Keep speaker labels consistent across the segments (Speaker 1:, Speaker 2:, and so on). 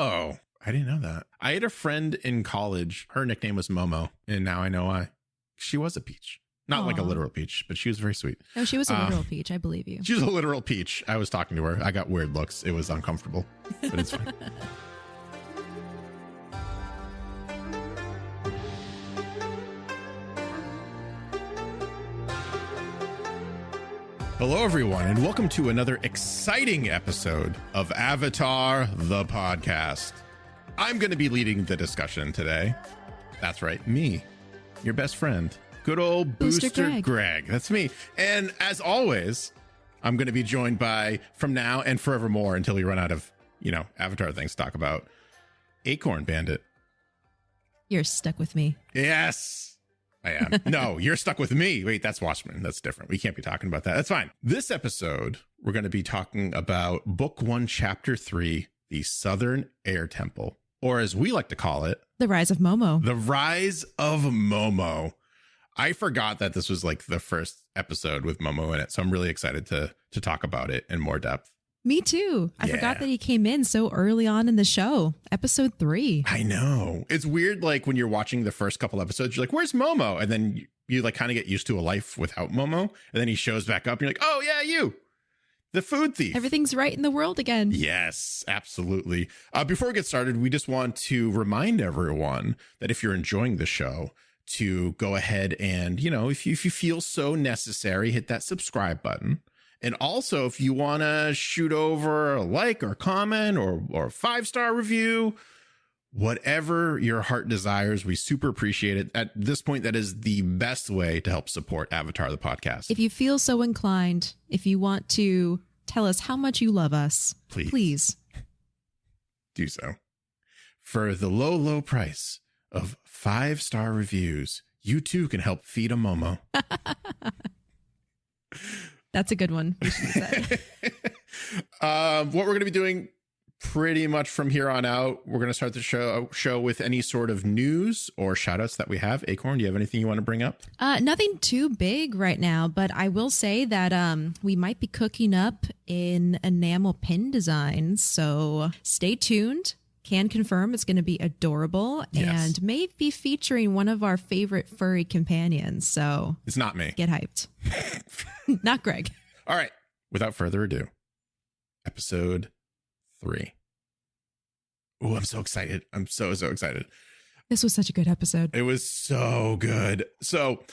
Speaker 1: Oh, I didn't know that. I had a friend in college. Her nickname was Momo, and now I know why. She was a peach. Not like a literal peach, but she was very sweet.
Speaker 2: No, she was a literal peach. I believe you.
Speaker 1: She was a literal peach. I was talking to her. I got weird looks. It was uncomfortable, but it's fine. Hello, everyone, and welcome to another exciting episode of Avatar, the podcast. I'm going to be leading the discussion today. That's right, me, your best friend. Good old Booster Greg. That's me. And as always, I'm going to be joined by, from now and forevermore until we run out of, Avatar things to talk about, AcornBandit.
Speaker 2: You're stuck with me.
Speaker 1: Yes, I am. No, you're stuck with me. Wait, that's Watchmen. That's different. We can't be talking about that. That's fine. This episode, we're going to be talking about Book 1, Chapter 3, The Southern Air Temple, or as we like to call it,
Speaker 2: The Rise of Momo.
Speaker 1: The Rise of Momo. I forgot that this was like the first episode with Momo in it, so I'm really excited to talk about it in more depth.
Speaker 2: Me too. I forgot that he came in so early on in the show, episode 3.
Speaker 1: I know. It's weird, like when you're watching the first couple episodes, you're like, where's Momo? And then you like kind of get used to a life without Momo. And then he shows back up and you're like, oh yeah, you, the food thief.
Speaker 2: Everything's right in the world again.
Speaker 1: Yes, absolutely. Before we get started, we just want to remind everyone that if you're enjoying the show, to go ahead and, if you feel so necessary, hit that subscribe button. And also, if you want to shoot over a like or comment or a 5-star review, whatever your heart desires, we super appreciate it. At this point, that is the best way to help support Avatar, the podcast.
Speaker 2: If you feel so inclined, if you want to tell us how much you love us, please
Speaker 1: do so. For the low, low price of 5-star reviews, you too can help feed a Momo.
Speaker 2: That's a good one.
Speaker 1: What we're going to be doing pretty much from here on out, we're going to start the show with any sort of news or shout outs that we have. Acorn, do you have anything you want to bring up?
Speaker 2: Nothing too big right now, but I will say that we might be cooking up in enamel pin designs. So stay tuned. Can confirm it's going to be adorable and may be featuring one of our favorite furry companions. So
Speaker 1: it's not me.
Speaker 2: Get hyped. Not Greg.
Speaker 1: All right. Without further ado, episode 3. Oh, I'm so excited. I'm so excited.
Speaker 2: This was such a good episode.
Speaker 1: It was so good. So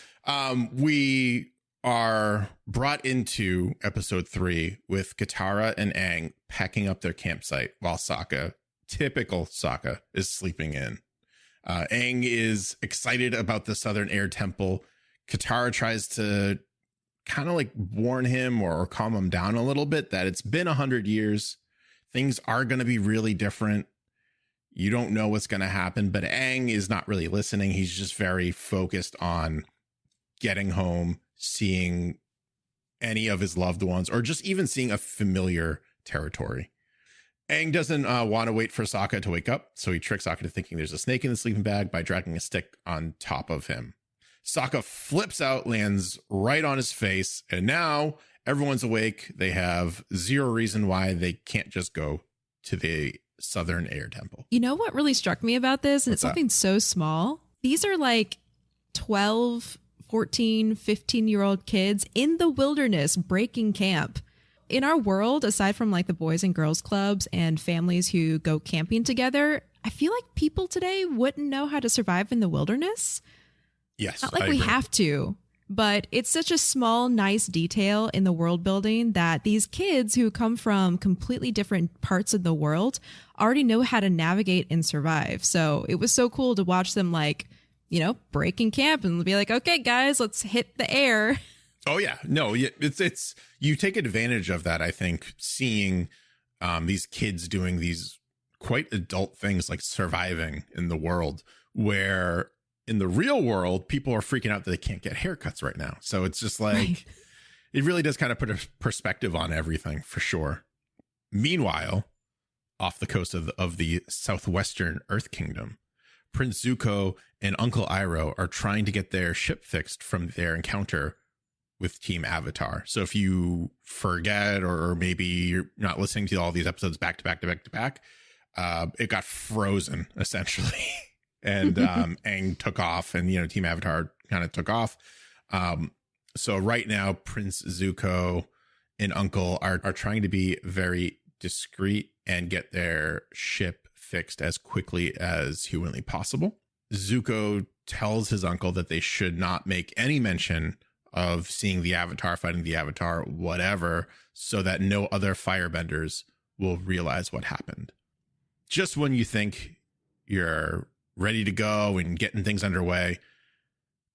Speaker 1: we are brought into episode 3 with Katara and Aang packing up their campsite while typical Sokka, is sleeping in. Aang is excited about the Southern Air Temple. Katara tries to kind of like warn him or calm him down a little bit that it's been 100 years. Things are going to be really different. You don't know what's going to happen, but Aang is not really listening. He's just very focused on getting home, seeing any of his loved ones, or just even seeing a familiar territory. Aang doesn't want to wait for Sokka to wake up, so he tricks Sokka to thinking there's a snake in the sleeping bag by dragging a stick on top of him. Sokka flips out, lands right on his face, and now everyone's awake. They have zero reason why they can't just go to the Southern Air Temple.
Speaker 2: You know what really struck me about this? And it's something so small. These are like 12, 14, 15-year-old kids in the wilderness breaking camp. In our world, aside from like the Boys and Girls Clubs and families who go camping together, I feel like people today wouldn't know how to survive in the wilderness.
Speaker 1: Yes.
Speaker 2: Not like we have to, but it's such a small, nice detail in the world building that these kids who come from completely different parts of the world already know how to navigate and survive. So it was so cool to watch them breaking camp and be like, okay, guys, let's hit the air.
Speaker 1: Oh yeah, no, it's you take advantage of that. I think seeing these kids doing these quite adult things like surviving in the world, where in the real world people are freaking out that they can't get haircuts right now. So it's just like it really does kind of put a perspective on everything for sure. Meanwhile, off the coast of the southwestern Earth Kingdom, Prince Zuko and Uncle Iroh are trying to get their ship fixed from their encounter with Team Avatar. So if you forget, or maybe you're not listening to all these episodes back to back, it got frozen essentially. And Aang took off, and Team Avatar kind of took off. So right now, Prince Zuko and Uncle are trying to be very discreet and get their ship fixed as quickly as humanly possible. Zuko tells his uncle that they should not make any mention of seeing the Avatar, fighting the Avatar, whatever, so that no other firebenders will realize what happened. Just when you think you're ready to go and getting things underway,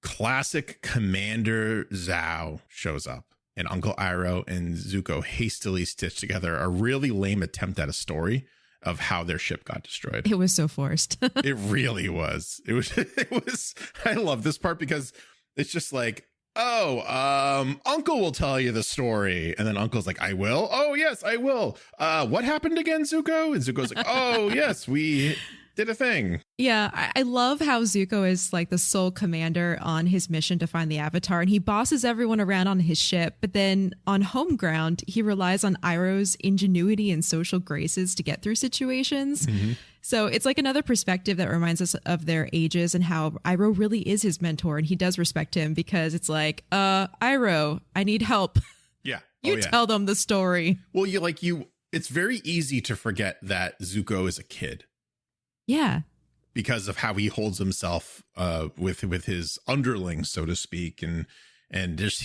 Speaker 1: classic Commander Zhao shows up, and Uncle Iroh and Zuko hastily stitch together a really lame attempt at a story of how their ship got destroyed.
Speaker 2: It was so forced.
Speaker 1: It really was. It was, I love this part because it's just like, Uncle will tell you the story. And then Uncle's like, I will. Oh, yes, I will. What happened again, Zuko? And Zuko's like, oh, yes, we did a thing.
Speaker 2: Yeah, I love how Zuko is like the sole commander on his mission to find the Avatar, and he bosses everyone around on his ship. But then on home ground, he relies on Iroh's ingenuity and social graces to get through situations. Mm-hmm. So it's like another perspective that reminds us of their ages and how Iroh really is his mentor, and he does respect him because it's like, Iroh, I need help.
Speaker 1: Yeah.
Speaker 2: You tell them the story.
Speaker 1: Well, it's very easy to forget that Zuko is a kid.
Speaker 2: Yeah.
Speaker 1: Because of how he holds himself with his underlings, so to speak, and just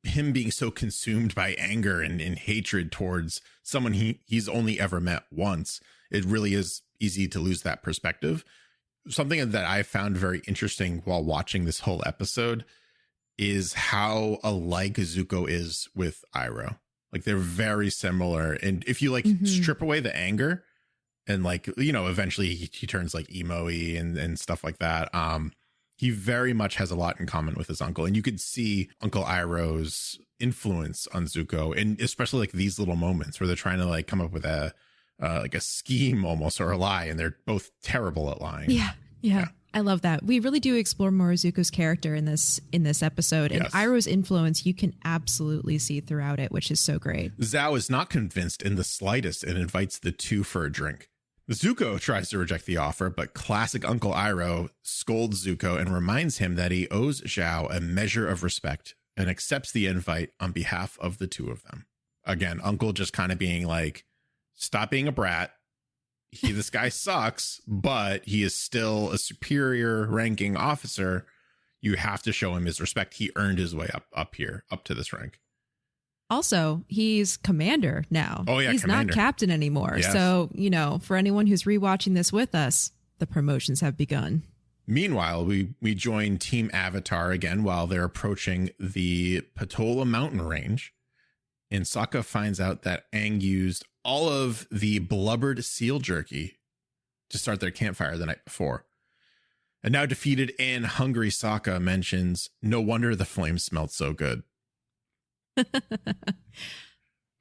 Speaker 1: him being so consumed by anger and hatred towards someone he's only ever met once. It really is easy to lose that perspective. Something that I found very interesting while watching this whole episode is how alike Zuko is with Iroh. Like, they're very similar, and if you strip away the anger. And eventually he turns like emo-y and stuff like that. He very much has a lot in common with his uncle. And you could see Uncle Iroh's influence on Zuko. And especially like these little moments where they're trying to like come up with a scheme almost, or a lie. And they're both terrible at lying.
Speaker 2: Yeah. I love that. We really do explore more Zuko's character in this episode. And Iroh's influence you can absolutely see throughout it, which is so great.
Speaker 1: Zhao is not convinced in the slightest and invites the two for a drink. Zuko tries to reject the offer, but classic Uncle Iroh scolds Zuko and reminds him that he owes Zhao a measure of respect and accepts the invite on behalf of the two of them. Again, Uncle just kind of being like, stop being a brat. This guy sucks, but he is still a superior ranking officer. You have to show him his respect. He earned his way up here, up to this rank.
Speaker 2: Also, he's commander now.
Speaker 1: Oh, yeah,
Speaker 2: he's
Speaker 1: commander.
Speaker 2: Not captain anymore.
Speaker 1: Yes.
Speaker 2: So, for anyone who's rewatching this with us, the promotions have begun.
Speaker 1: Meanwhile, we join Team Avatar again while they're approaching the Patola mountain range. And Sokka finds out that Aang used all of the blubbered seal jerky to start their campfire the night before. And now defeated and hungry Sokka mentions, no wonder the flames smelled so good.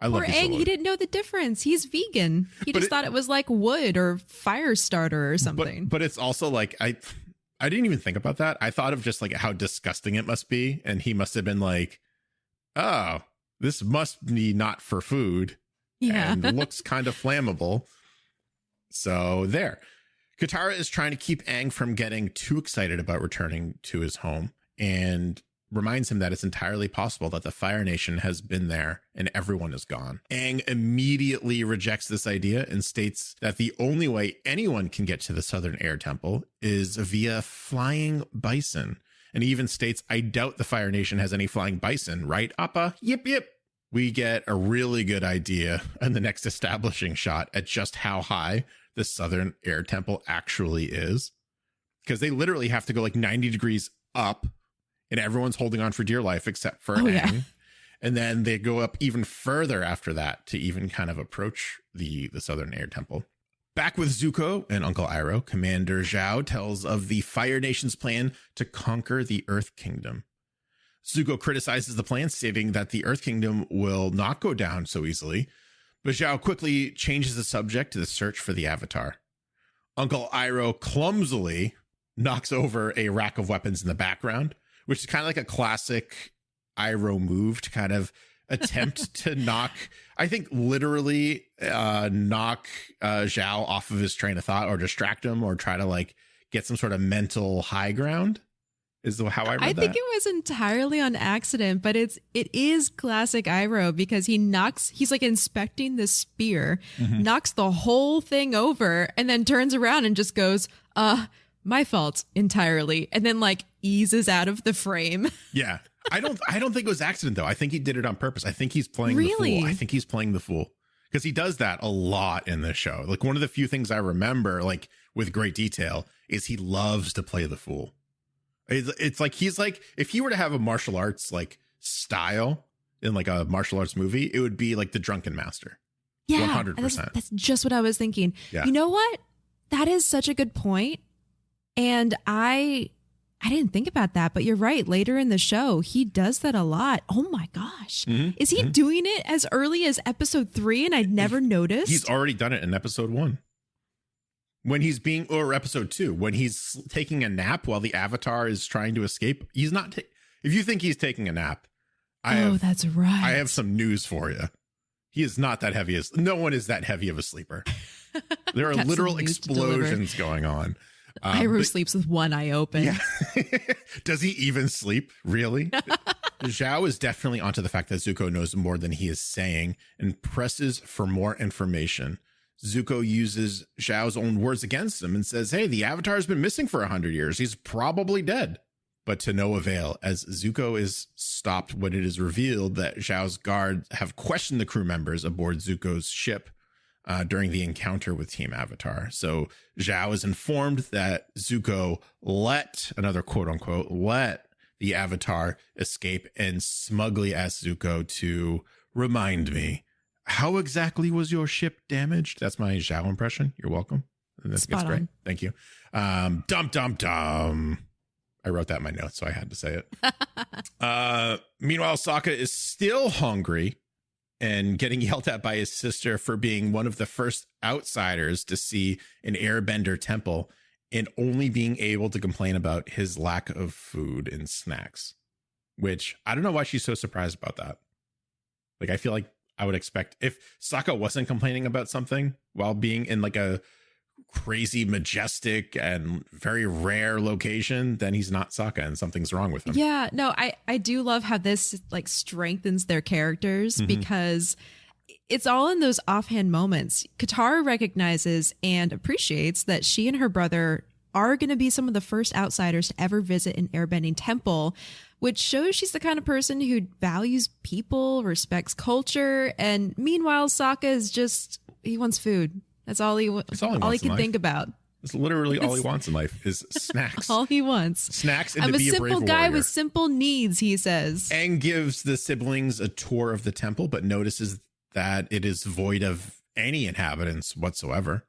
Speaker 1: I love
Speaker 2: Poor Aang, he didn't know the difference. He's vegan. He just thought it was like wood or fire starter or something.
Speaker 1: But it's also like, I didn't even think about that. I thought of just like how disgusting it must be. And he must have been like, oh, this must be not for food.
Speaker 2: Yeah.
Speaker 1: And looks kind of flammable. So there. Katara is trying to keep Aang from getting too excited about returning to his home, and reminds him that it's entirely possible that the Fire Nation has been there and everyone is gone. Aang immediately rejects this idea and states that the only way anyone can get to the Southern Air Temple is via flying bison. And he even states, I doubt the Fire Nation has any flying bison, right, Appa? Yip, yip. We get a really good idea in the next establishing shot at just how high the Southern Air Temple actually is. Because they literally have to go like 90 degrees up, and everyone's holding on for dear life except for Aang. Yeah. And then they go up even further after that to even kind of approach the Southern Air Temple. Back with Zuko and Uncle Iroh, Commander Zhao tells of the Fire Nation's plan to conquer the Earth Kingdom. Zuko criticizes the plan, stating that the Earth Kingdom will not go down so easily, but Zhao quickly changes the subject to the search for the Avatar. Uncle Iroh clumsily knocks over a rack of weapons in the background, which is kind of like a classic Iroh move to kind of attempt to knock, I think literally knock Zhao off of his train of thought or distract him or try to like get some sort of mental high ground is how I read that.
Speaker 2: I think it was entirely on accident, but it is classic Iroh because he's like inspecting the spear, knocks the whole thing over and then turns around and just goes, my fault entirely. And then like eases out of the frame.
Speaker 1: Yeah. I don't think it was accident though. I think he did it on purpose. I think he's playing the fool. I think he's playing the fool because he does that a lot in this show. Like one of the few things I remember like with great detail is he loves to play the fool. It's like he's like if he were to have a martial arts like style in like a martial arts movie, it would be like the Drunken Master.
Speaker 2: Yeah,
Speaker 1: 100%.
Speaker 2: That's just what I was thinking.
Speaker 1: Yeah.
Speaker 2: You know what? That is such a good point. And I didn't think about that, but you're right. Later in the show, he does that a lot. Oh my gosh. Is he doing it as early as episode 3 and I'd never noticed?
Speaker 1: He's already done it in episode 1. When he's or episode 2, when he's taking a nap while the Avatar is trying to escape, he's not. If you think he's taking a nap,
Speaker 2: that's right.
Speaker 1: I have some news for you. He is not that heavy. No one is that heavy of a sleeper. There are literal explosions going on.
Speaker 2: Iroh sleeps with one eye open.
Speaker 1: Yeah. Does he even sleep? Really? Zhao is definitely onto the fact that Zuko knows more than he is saying and presses for more information. Zuko uses Zhao's own words against him and says, hey, the Avatar's been missing for 100 years. He's probably dead. But to no avail, as Zuko is stopped when it is revealed that Zhao's guards have questioned the crew members aboard Zuko's ship during the encounter with Team Avatar. So Zhao is informed that Zuko let the Avatar escape and smugly asks Zuko to remind me, how exactly was your ship damaged? That's my Zhao impression. You're welcome. That's great. Thank you. Dum, dum, dum. I wrote that in my notes, so I had to say it. Meanwhile, Sokka is still hungry and getting yelled at by his sister for being one of the first outsiders to see an airbender temple and only being able to complain about his lack of food and snacks, which I don't know why she's so surprised about that. Like, I feel like I would expect if Sokka wasn't complaining about something while being in like a crazy, majestic and very rare location, then he's not Sokka and something's wrong with him.
Speaker 2: Yeah, no, I do love how this like strengthens their characters because it's all in those offhand moments. Katara recognizes and appreciates that she and her brother are going to be some of the first outsiders to ever visit an airbending temple, which shows she's the kind of person who values people, respects culture. And meanwhile, Sokka is just, he wants food. That's all he can think about.
Speaker 1: It's literally all he wants in life is snacks.
Speaker 2: All he wants.
Speaker 1: Snacks and
Speaker 2: I'm
Speaker 1: to be a brave warrior.
Speaker 2: simple guy with simple needs, he says.
Speaker 1: Aang gives the siblings a tour of the temple, but notices that it is void of any inhabitants whatsoever.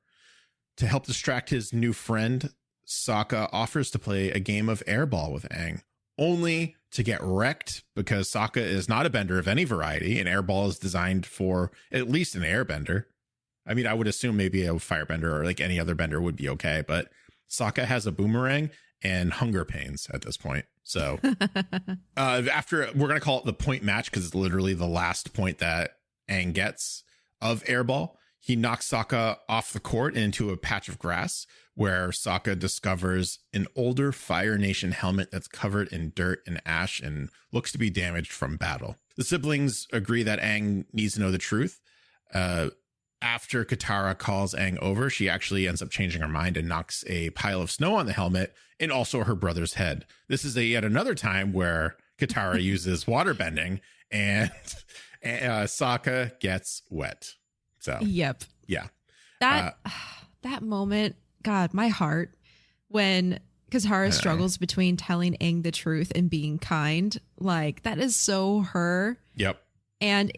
Speaker 1: To help distract his new friend, Sokka offers to play a game of airball with Aang, only to get wrecked because Sokka is not a bender of any variety, and airball is designed for at least an airbender. I mean, I would assume maybe a firebender or like any other bender would be okay, but Sokka has a boomerang and hunger pains at this point. So after, we're going to call it the point match because it's literally the last point that Aang gets of airball. He knocks Sokka off the court and into a patch of grass where Sokka discovers an older Fire Nation helmet that's covered in dirt and ash and looks to be damaged from battle. The siblings agree that Aang needs to know the truth. After Katara calls Aang over, she actually ends up changing her mind and knocks a pile of snow on the helmet and also her brother's head. This is yet another time where Katara uses waterbending and Sokka gets wet. So,
Speaker 2: yep.
Speaker 1: Yeah.
Speaker 2: That moment, God, my heart, when Katara struggles between telling Aang the truth and being kind, like that is so her.
Speaker 1: Yep.
Speaker 2: And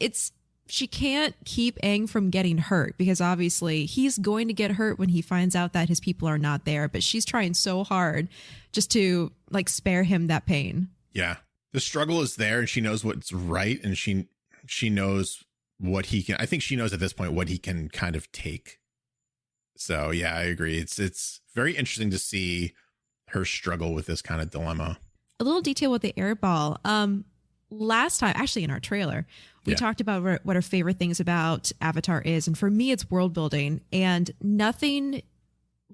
Speaker 2: she can't keep Aang from getting hurt because obviously he's going to get hurt when he finds out that his people are not there. But she's trying so hard just to like spare him that pain.
Speaker 1: Yeah. The struggle is there and she knows what's right. And she knows what he can. I think she knows at this point what he can kind of take. So, yeah, I agree. It's very interesting to see her struggle with this kind of dilemma.
Speaker 2: A little detail with the airball. last time, actually in our trailer, we talked about what our favorite things about Avatar is. And for me, it's world building. And nothing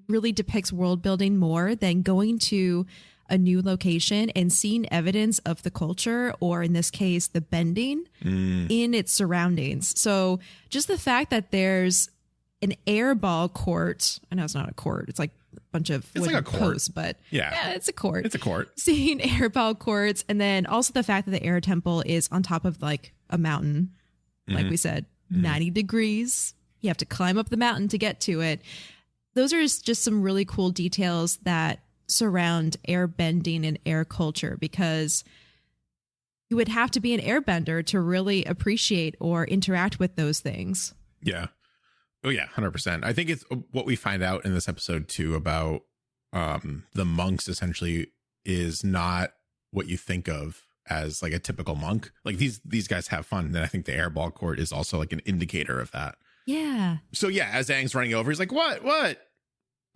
Speaker 2: really depicts world building more than going to a new location and seeing evidence of the culture, or in this case, the bending in its surroundings. So just the fact that there's an airball court. I know it's not a court. It's like a bunch of posts, but yeah, it's a court.
Speaker 1: It's a court.
Speaker 2: Seeing airball courts. And then also the fact that the air temple is on top of like a mountain, like we said, 90 degrees. You have to climb up the mountain to get to it. Those are just some really cool details that surround air bending and air culture, because you would have to be an airbender to really appreciate or interact with those things.
Speaker 1: Yeah. Oh yeah, 100%. I think it's what we find out in this episode too about the monks essentially is not what you think of as like a typical monk. Like these guys have fun. And I think the airball court is also like an indicator of that.
Speaker 2: Yeah.
Speaker 1: So yeah, as Aang's running over, he's like, what?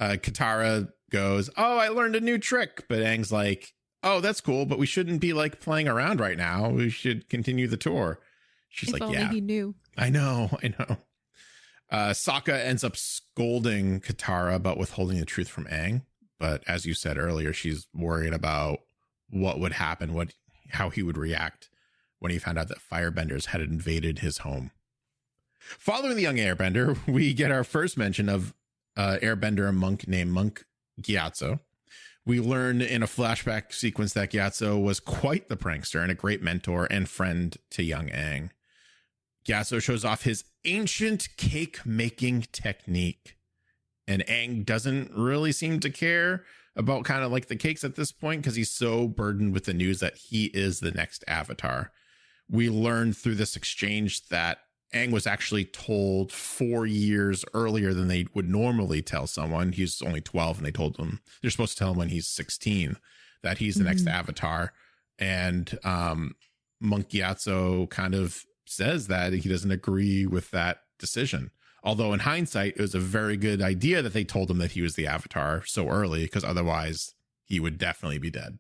Speaker 1: Katara goes, oh, I learned a new trick. But Aang's like, oh, that's cool, but we shouldn't be like playing around right now. We should continue the tour. She's like, yeah.
Speaker 2: He knew.
Speaker 1: I know. Sokka ends up scolding Katara about withholding the truth from Aang. But as you said earlier, she's worried about what would happen, how he would react when he found out that firebenders had invaded his home. Following the young airbender, we get our first mention of airbender, a monk named Monk Gyatso. We learn in a flashback sequence that Gyatso was quite the prankster and a great mentor and friend to young Aang. Gyatso shows off his ancient cake making technique, and Aang doesn't really seem to care about kind of like the cakes at this point because he's so burdened with the news that he is the next Avatar. We learned through this exchange that Aang was actually told 4 years earlier than they would normally tell someone. He's only 12 and they told him they're supposed to tell him when he's 16 that he's the next Avatar. And Monk Gyatso kind of says that he doesn't agree with that decision. Although in hindsight, it was a very good idea that they told him that he was the Avatar so early, because otherwise he would definitely be dead.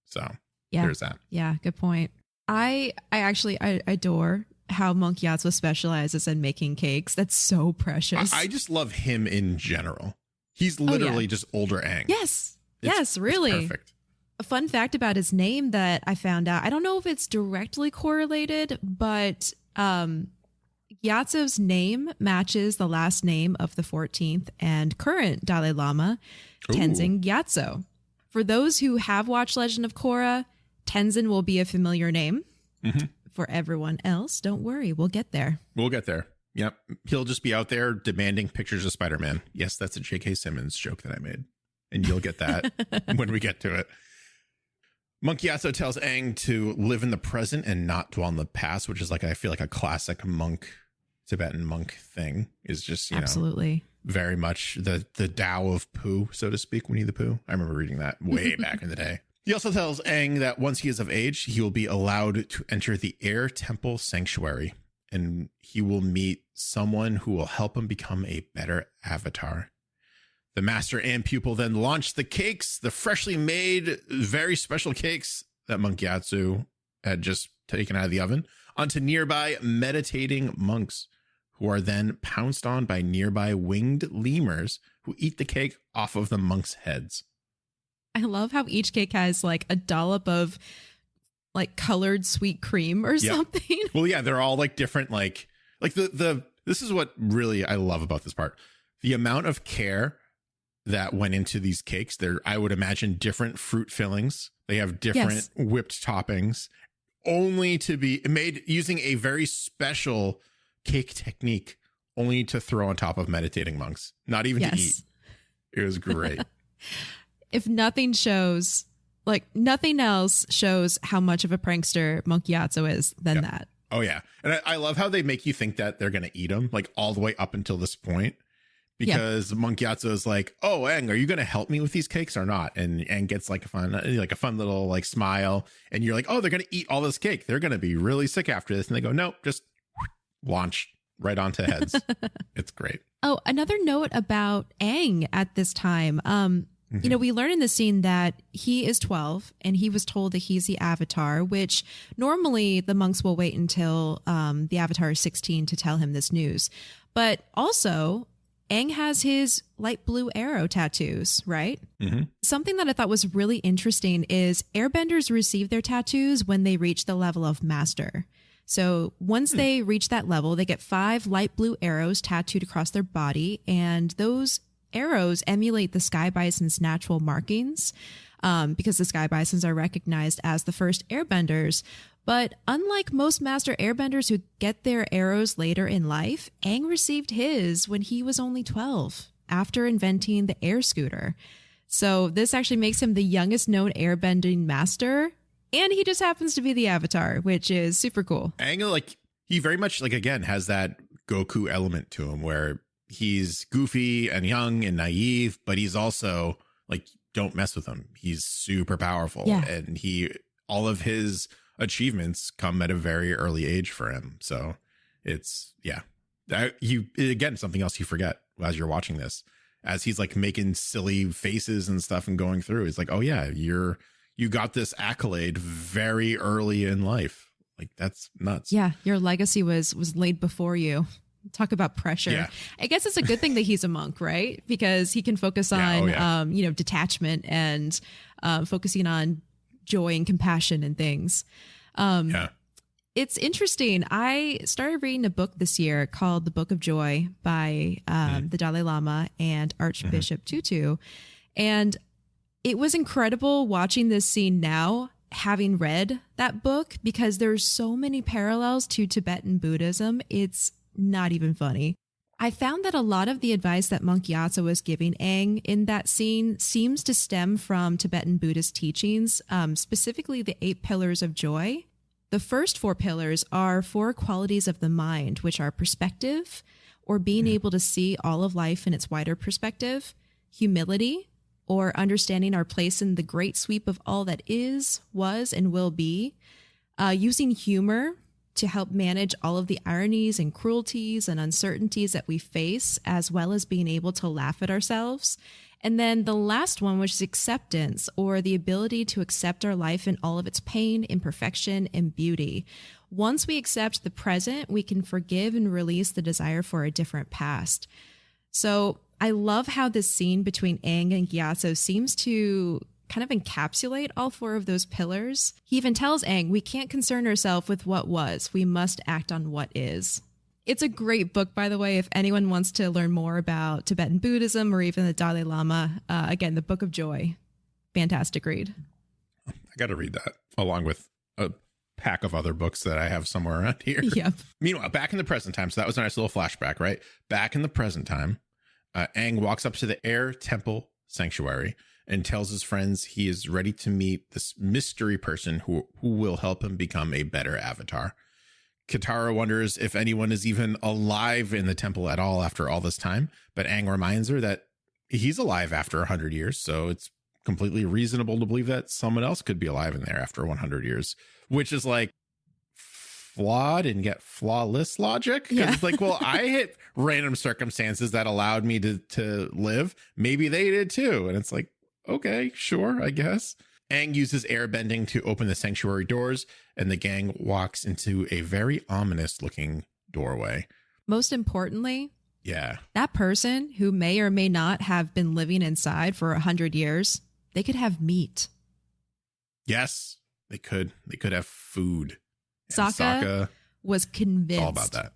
Speaker 1: So there's that.
Speaker 2: Yeah, good point. I adore how Monk Gyatso specializes in making cakes. That's so precious.
Speaker 1: I just love him in general. He's literally just older Aang.
Speaker 2: Yes. Really.
Speaker 1: It's perfect.
Speaker 2: A fun fact about his name that I found out, I don't know if it's directly correlated, but Gyatso's name matches the last name of the 14th and current Dalai Lama, Tenzin Gyatso. For those who have watched Legend of Korra, Tenzin will be a familiar name. For everyone else, don't worry, we'll get there. Yep.
Speaker 1: He'll just be out there demanding pictures of Spider-Man. Yes, that's a J.K. Simmons joke that I made. And you'll get that when we get to it. Monk Gyatso tells Aang to live in the present and not dwell on the past, which is like, I feel like a classic Tibetan monk thing is just, absolutely very much the Tao of Pooh, so to speak, Winnie the Pooh. I remember reading that way back in the day. He also tells Aang that once he is of age, he will be allowed to enter the Air Temple Sanctuary, and he will meet someone who will help him become a better Avatar. The master and pupil then launch the cakes, the freshly made, very special cakes that Monk Gyatso had just taken out of the oven, onto nearby meditating monks, who are then pounced on by nearby winged lemurs who eat the cake off of the monks' heads.
Speaker 2: I love how each cake has like a dollop of like colored sweet cream or something.
Speaker 1: Well, yeah, they're all like different, like this is what really I love about this part. The amount of care that went into these cakes. I would imagine different fruit fillings. They have different whipped toppings, only to be made using a very special cake technique, only to throw on top of meditating monks, not even to eat. It was great.
Speaker 2: If nothing shows, like nothing else shows how much of a prankster Monk Gyatso is than that.
Speaker 1: Oh yeah. And I love how they make you think that they're going to eat them like all the way up until this point, because Monk Gyatso is like, oh, Aang, are you going to help me with these cakes or not? And Aang gets like a fun little like smile, and you're like, oh, they're going to eat all this cake. They're going to be really sick after this. And they go, nope, just launch right onto heads. It's great.
Speaker 2: Oh, another note about Aang at this time. You know, we learn in the scene that he is 12 and he was told that he's the Avatar, which normally the monks will wait until the Avatar is 16 to tell him this news. But also, Aang has his light blue arrow tattoos, right? Something that I thought was really interesting is airbenders receive their tattoos when they reach the level of master. So once they reach that level, they get 5 light blue arrows tattooed across their body, and those arrows emulate the sky bison's natural markings because the sky bisons are recognized as the first airbenders. But unlike most master airbenders who get their arrows later in life, Aang received his when he was only 12 after inventing the air scooter. So this actually makes him the youngest known airbending master, and he just happens to be the Avatar, which is super cool.
Speaker 1: Aang, like, he very much, like, again, has that Goku element to him where he's goofy and young and naive, but he's also like, don't mess with him. He's super powerful.
Speaker 2: Yeah.
Speaker 1: And all of his achievements come at a very early age for him. So it's, again, something else you forget as you're watching this, as he's like making silly faces and stuff and going through. It's like, oh yeah, you got this accolade very early in life. Like, that's nuts.
Speaker 2: Yeah. Your legacy was laid before you. Talk about pressure.
Speaker 1: Yeah.
Speaker 2: I guess it's a good thing that he's a monk, right? Because he can focus on, detachment and focusing on joy and compassion and things. It's interesting. I started reading a book this year called The Book of Joy by the Dalai Lama and Archbishop Tutu. And it was incredible watching this scene now, having read that book, because there's so many parallels to Tibetan Buddhism. It's not even funny. I found that a lot of the advice that Monk Gyatso was giving Aang in that scene seems to stem from Tibetan Buddhist teachings, specifically the 8 pillars of joy. The first 4 pillars are 4 qualities of the mind, which are perspective, or being able to see all of life in its wider perspective, humility, or understanding our place in the great sweep of all that is, was, and will be, using humor to help manage all of the ironies and cruelties and uncertainties that we face, as well as being able to laugh at ourselves. And then the last one, which is acceptance, or the ability to accept our life in all of its pain, imperfection, and beauty. Once we accept the present, we can forgive and release the desire for a different past. So I love how this scene between Aang and Gyatso seems to kind of encapsulate all 4 of those pillars. He even tells Aang, we can't concern ourselves with what was. We must act on what is. It's a great book, by the way, if anyone wants to learn more about Tibetan Buddhism or even the Dalai Lama. Again, The Book of Joy. Fantastic read.
Speaker 1: I got to read that along with a pack of other books that I have somewhere around here.
Speaker 2: Yep.
Speaker 1: Meanwhile, back in the present time, so that was a nice little flashback, right? Back in the present time, Aang walks up to the Air Temple Sanctuary and tells his friends he is ready to meet this mystery person who will help him become a better Avatar. Katara wonders if anyone is even alive in the temple at all after all this time, but Aang reminds her that he's alive after 100 years, so it's completely reasonable to believe that someone else could be alive in there after 100 years, which is like flawed and yet flawless logic. Because it's like, well, I hit random circumstances that allowed me to live. Maybe they did too. And it's like, okay, sure, I guess. Aang uses airbending to open the sanctuary doors, and the gang walks into a very ominous looking doorway.
Speaker 2: Most importantly,
Speaker 1: yeah,
Speaker 2: that person who may or may not have been living inside for 100 years, they could have meat.
Speaker 1: Yes, they could. They could have food.
Speaker 2: Sokka was convinced.
Speaker 1: All about that.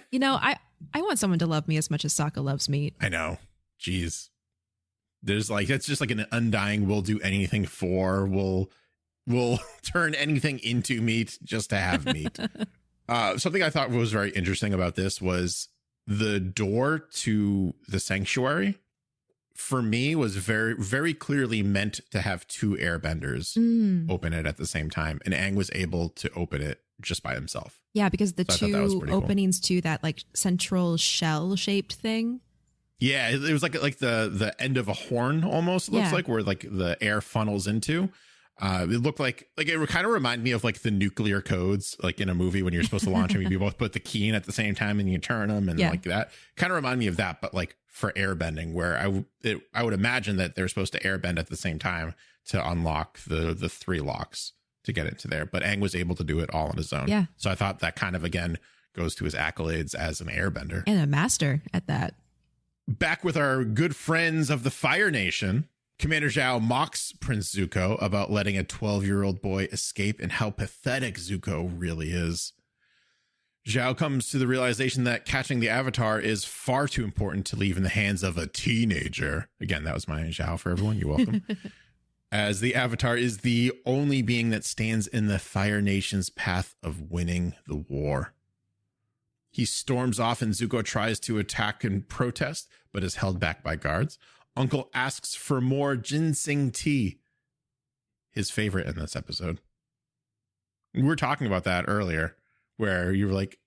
Speaker 2: You know, I want someone to love me as much as Sokka loves meat.
Speaker 1: I know. Jeez. There's like, that's just like an undying, we'll do anything for, we'll turn anything into meat just to have meat. Something I thought was very interesting about this was the door to the sanctuary, for me, was very, very clearly meant to have 2 airbenders open it at the same time. And Aang was able to open it just by himself.
Speaker 2: Yeah, because the
Speaker 1: So
Speaker 2: 2 openings to that like central shell shaped thing.
Speaker 1: Yeah, it was like the end of a horn almost, it looks like, where like the air funnels into. It looked like it kind of reminded me of like the nuclear codes, like in a movie when you're supposed to launch them, you both put the key in at the same time and you turn them, and like that kind of reminded me of that, but like for airbending, where I would imagine that they're supposed to airbend at the same time to unlock the 3 locks to get into there. But Aang was able to do it all on his own.
Speaker 2: Yeah.
Speaker 1: So I thought that kind of again goes to his accolades as an airbender
Speaker 2: and a master at that.
Speaker 1: Back with our good friends of the Fire Nation, Commander Zhao mocks Prince Zuko about letting a 12-year-old boy escape and how pathetic Zuko really is. Zhao comes to the realization that catching the Avatar is far too important to leave in the hands of a teenager. Again, that was my Zhao for everyone. You're welcome. As the Avatar is the only being that stands in the Fire Nation's path of winning the war. He storms off and Zuko tries to attack and protest, but is held back by guards. Uncle asks for more ginseng tea, his favorite in this episode. We were talking about that earlier, where you were like,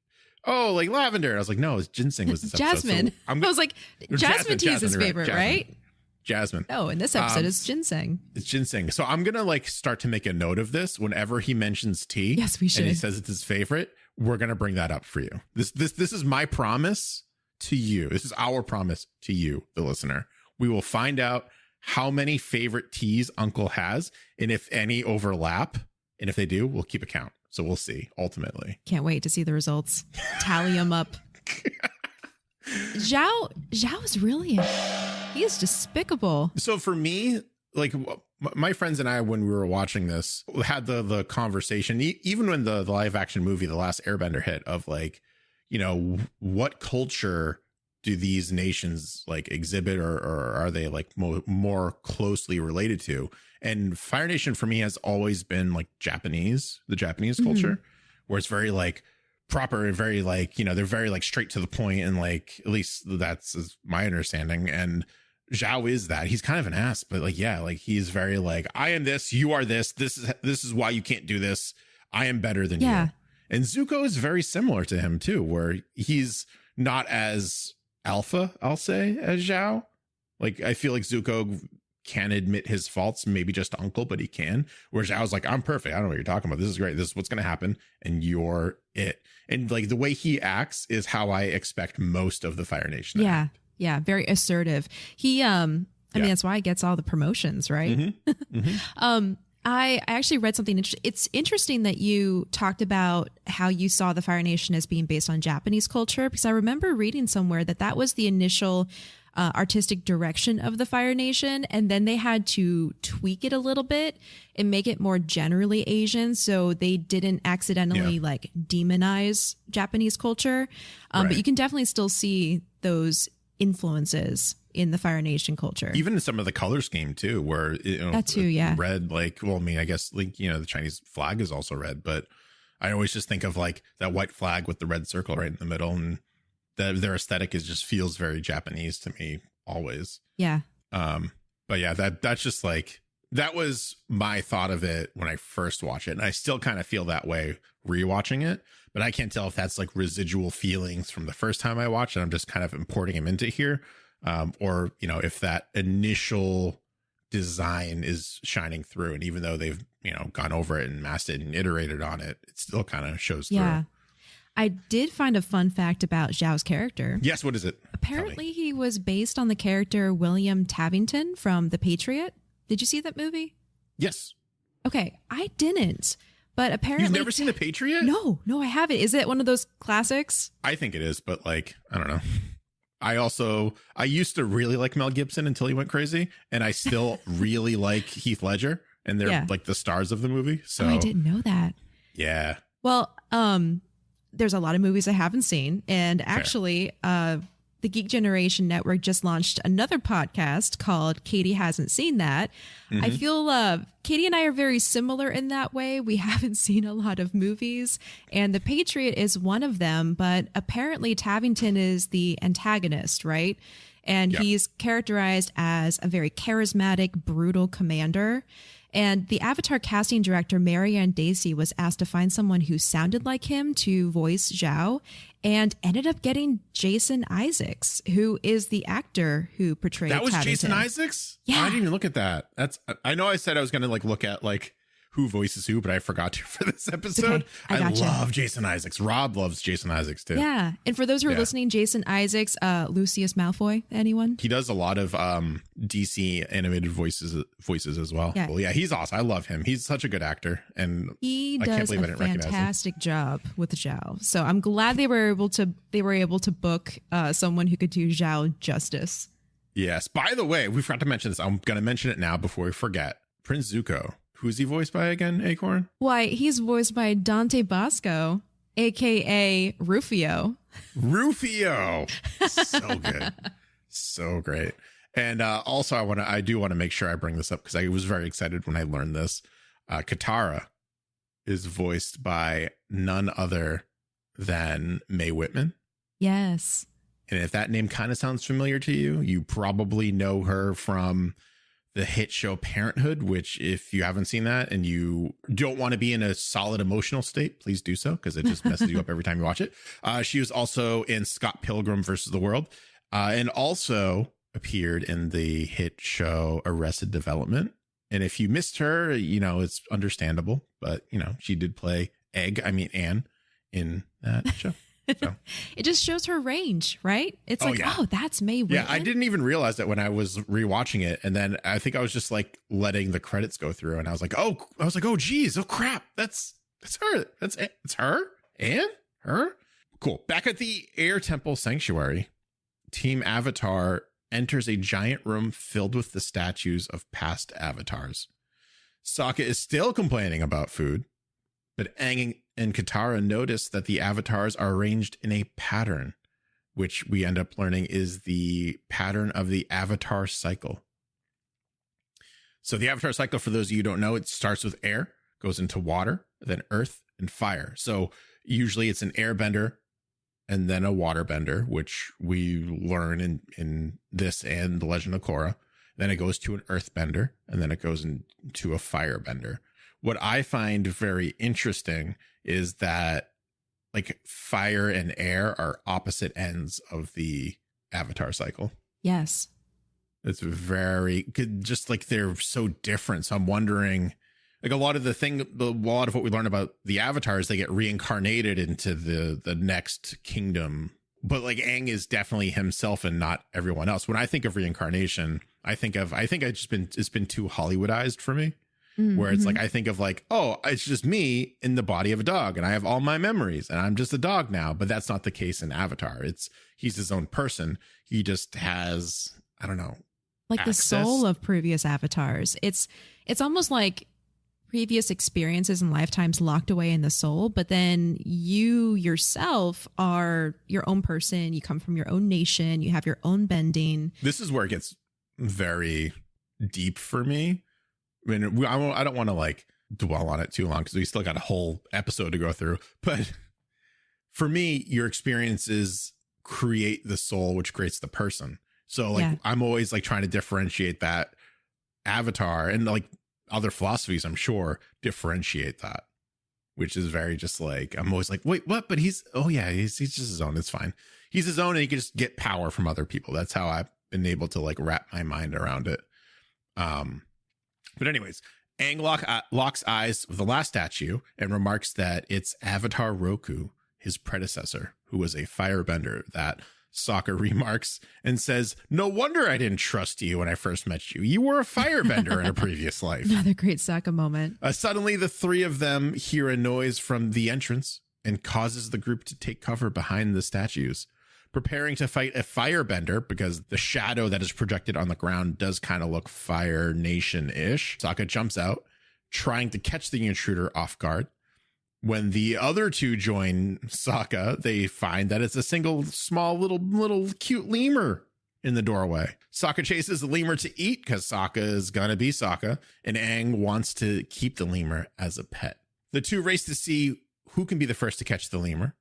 Speaker 1: oh, like lavender. I was like, no, it's ginseng was this episode.
Speaker 2: Jasmine. So I was like, jasmine tea is his favorite, right?
Speaker 1: Jasmine.
Speaker 2: Oh, in this episode, it's ginseng.
Speaker 1: It's ginseng. So I'm going to like start to make a note of this whenever he mentions tea.
Speaker 2: Yes, we should.
Speaker 1: And he says it's his favorite. We're going to bring that up for you. This is my promise to you. This is our promise to you, the listener. We will find out how many favorite teas Uncle has, and if any overlap. And if they do, we'll keep a count. So we'll see, ultimately.
Speaker 2: Can't wait to see the results. Tally them up. Zhao is really, he is despicable.
Speaker 1: So for me, like my friends and I, when we were watching this, had the conversation, even when the live action movie, The Last Airbender hit, of like, you know, what culture do these nations like exhibit, or are they like more closely related to? And Fire Nation for me has always been like the Japanese culture, where it's very like proper and very like, you know, they're very like straight to the point, and like, at least that's my understanding. And Zhao is that. He's kind of an ass, but like, yeah, like he's very like, I am this, you are this. This is why you can't do this. I am better than you. And Zuko is very similar to him too, where he's not as alpha, I'll say, as Zhao. Like, I feel like Zuko can admit his faults, maybe just to Uncle, but he can. Whereas Zhao's like, I'm perfect. I don't know what you're talking about. This is great. This is what's going to happen. And you're it. And like the way he acts is how I expect most of the Fire Nation to act.
Speaker 2: Yeah. Very assertive. He, I mean, that's why he gets all the promotions, right? I actually read something interesting. It's interesting that you talked about how you saw the Fire Nation as being based on Japanese culture, because I remember reading somewhere that was the initial artistic direction of the Fire Nation, and then they had to tweak it a little bit and make it more generally Asian, so they didn't accidentally like demonize Japanese culture. But you can definitely still see those influences in the Fire Nation culture,
Speaker 1: even in some of the color scheme too, where, you know,
Speaker 2: that too,
Speaker 1: red, like, well, I mean, I guess like, you know, the Chinese flag is also red, but I always just think of like that white flag with the red circle right in the middle, and their aesthetic just feels very Japanese to me always. But yeah, that's just like, that was my thought of it when I first watched it, and I still kind of feel that way rewatching it, but I can't tell if that's like residual feelings from the first time I watched it. I'm just kind of importing them into here. Or, you know, if that initial design is shining through, and even though they've, you know, gone over it and masked it and iterated on it, it still kind of shows through.
Speaker 2: I did find a fun fact about Zhao's character.
Speaker 1: Yes, what is it?
Speaker 2: Apparently he was based on the character William Tavington from The Patriot. Did you see that movie?
Speaker 1: Yes.
Speaker 2: Okay, I didn't. But apparently...
Speaker 1: You've never seen The Patriot?
Speaker 2: No, I haven't. Is it one of those classics?
Speaker 1: I think it is, but like, I don't know. I used to really like Mel Gibson until he went crazy, and I still really like Heath Ledger, and they're like the stars of the movie. So
Speaker 2: I didn't know that.
Speaker 1: Yeah.
Speaker 2: Well, there's a lot of movies I haven't seen, and actually, the Geek Generation Network just launched another podcast called Katie Hasn't Seen That. I feel Katie and I are very similar in that way. We haven't seen a lot of movies, and The Patriot is one of them, but apparently Tavington is the antagonist, right? And he's characterized as a very charismatic, brutal commander. And the Avatar casting director, Marianne Dacey, was asked to find someone who sounded like him to voice Zhao, and ended up getting Jason Isaacs, who is the actor who portrayed
Speaker 1: That was
Speaker 2: Tavington.
Speaker 1: Jason Isaacs?
Speaker 2: Yeah.
Speaker 1: I didn't even look at that. I know I said I was going to like look at like who voices who, but I forgot to for this episode.
Speaker 2: Okay. I
Speaker 1: love Jason Isaacs. Rob loves Jason Isaacs too.
Speaker 2: Yeah. And for those who are listening, Jason Isaacs, Lucius Malfoy, anyone?
Speaker 1: He does a lot of DC animated voices as well.
Speaker 2: Yeah.
Speaker 1: Well, yeah, he's awesome. I love him. He's such a good actor. And
Speaker 2: He
Speaker 1: I can't
Speaker 2: does
Speaker 1: believe I
Speaker 2: a
Speaker 1: didn't recognize him.
Speaker 2: fantastic job with Zhao. So I'm glad they were able to book someone who could do Zhao justice.
Speaker 1: Yes. By the way, we forgot to mention this. I'm going to mention it now before we forget. Prince Zuko. Who's he voiced by again, Acorn?
Speaker 2: Why, he's voiced by Dante Bosco, aka Rufio.
Speaker 1: Rufio. So good. So great. And also I do want to make sure I bring this up because I was very excited when I learned this. Katara is voiced by none other than Mae Whitman.
Speaker 2: Yes.
Speaker 1: And if that name kind of sounds familiar to you, you probably know her from the hit show Parenthood, which if you haven't seen that and you don't want to be in a solid emotional state, please do so because it just messes you up every time you watch it. She was also in Scott Pilgrim versus the World and also appeared in the hit show Arrested Development. And if you missed her, it's understandable, but she did play Anne in that show. So.
Speaker 2: It just shows her range, right? It's that's Mae Whitman.
Speaker 1: Yeah, I didn't even realize that when I was rewatching it. And then I think I was just like letting the credits go through. And I was like, oh, geez. Oh, crap. That's her. It's her and her. Cool. Back at the Air Temple Sanctuary, Team Avatar enters a giant room filled with the statues of past avatars. Sokka is still complaining about food, but Aang and Katara notice that the avatars are arranged in a pattern, which we end up learning is the pattern of the avatar cycle. So the avatar cycle, for those of you who don't know, it starts with air, goes into water, then earth and fire. So usually it's an airbender and then a waterbender, which we learn in this and The Legend of Korra. Then it goes to an earthbender, and then it goes into a firebender. What I find very interesting is that like fire and air are opposite ends of the avatar cycle.
Speaker 2: Yes.
Speaker 1: It's very good. Just like they're so different. So I'm wondering, like a lot of what we learn about the avatars, they get reincarnated into the next kingdom. But like Aang is definitely himself and not everyone else. When I think of reincarnation, it's been too Hollywoodized for me. Where it's like, I think of like, oh, it's just me in the body of a dog and I have all my memories and I'm just a dog now. But that's not the case in Avatar. He's his own person. He just has, I don't know,
Speaker 2: like access. The soul of previous avatars. It's almost like previous experiences and lifetimes locked away in the soul. But then you yourself are your own person. You come from your own nation. You have your own bending.
Speaker 1: This is where it gets very deep for me. I mean, I don't want to like dwell on it too long because we still got a whole episode to go through. But for me, your experiences create the soul, which creates the person. So like, I'm always like trying to differentiate that Avatar and like other philosophies, I'm sure, differentiate that, which is very just like, I'm always like, wait, what? But he's just his own. It's fine. He's his own and he can just get power from other people. That's how I've been able to like wrap my mind around it. But anyways, Aang locks eyes with the last statue and remarks that it's Avatar Roku, his predecessor, who was a firebender, that Sokka remarks and says, "No wonder I didn't trust you when I first met you. You were a firebender in a previous life."
Speaker 2: Another great Sokka moment.
Speaker 1: Suddenly, the three of them hear a noise from the entrance and causes the group to take cover behind the statues. Preparing to fight a firebender because the shadow that is projected on the ground does kind of look Fire Nation-ish. Sokka jumps out, trying to catch the intruder off guard. When the other two join Sokka, they find that it's a single small little cute lemur in the doorway. Sokka chases the lemur to eat because Sokka is gonna be Sokka, and Aang wants to keep the lemur as a pet. The two race to see who can be the first to catch the lemur,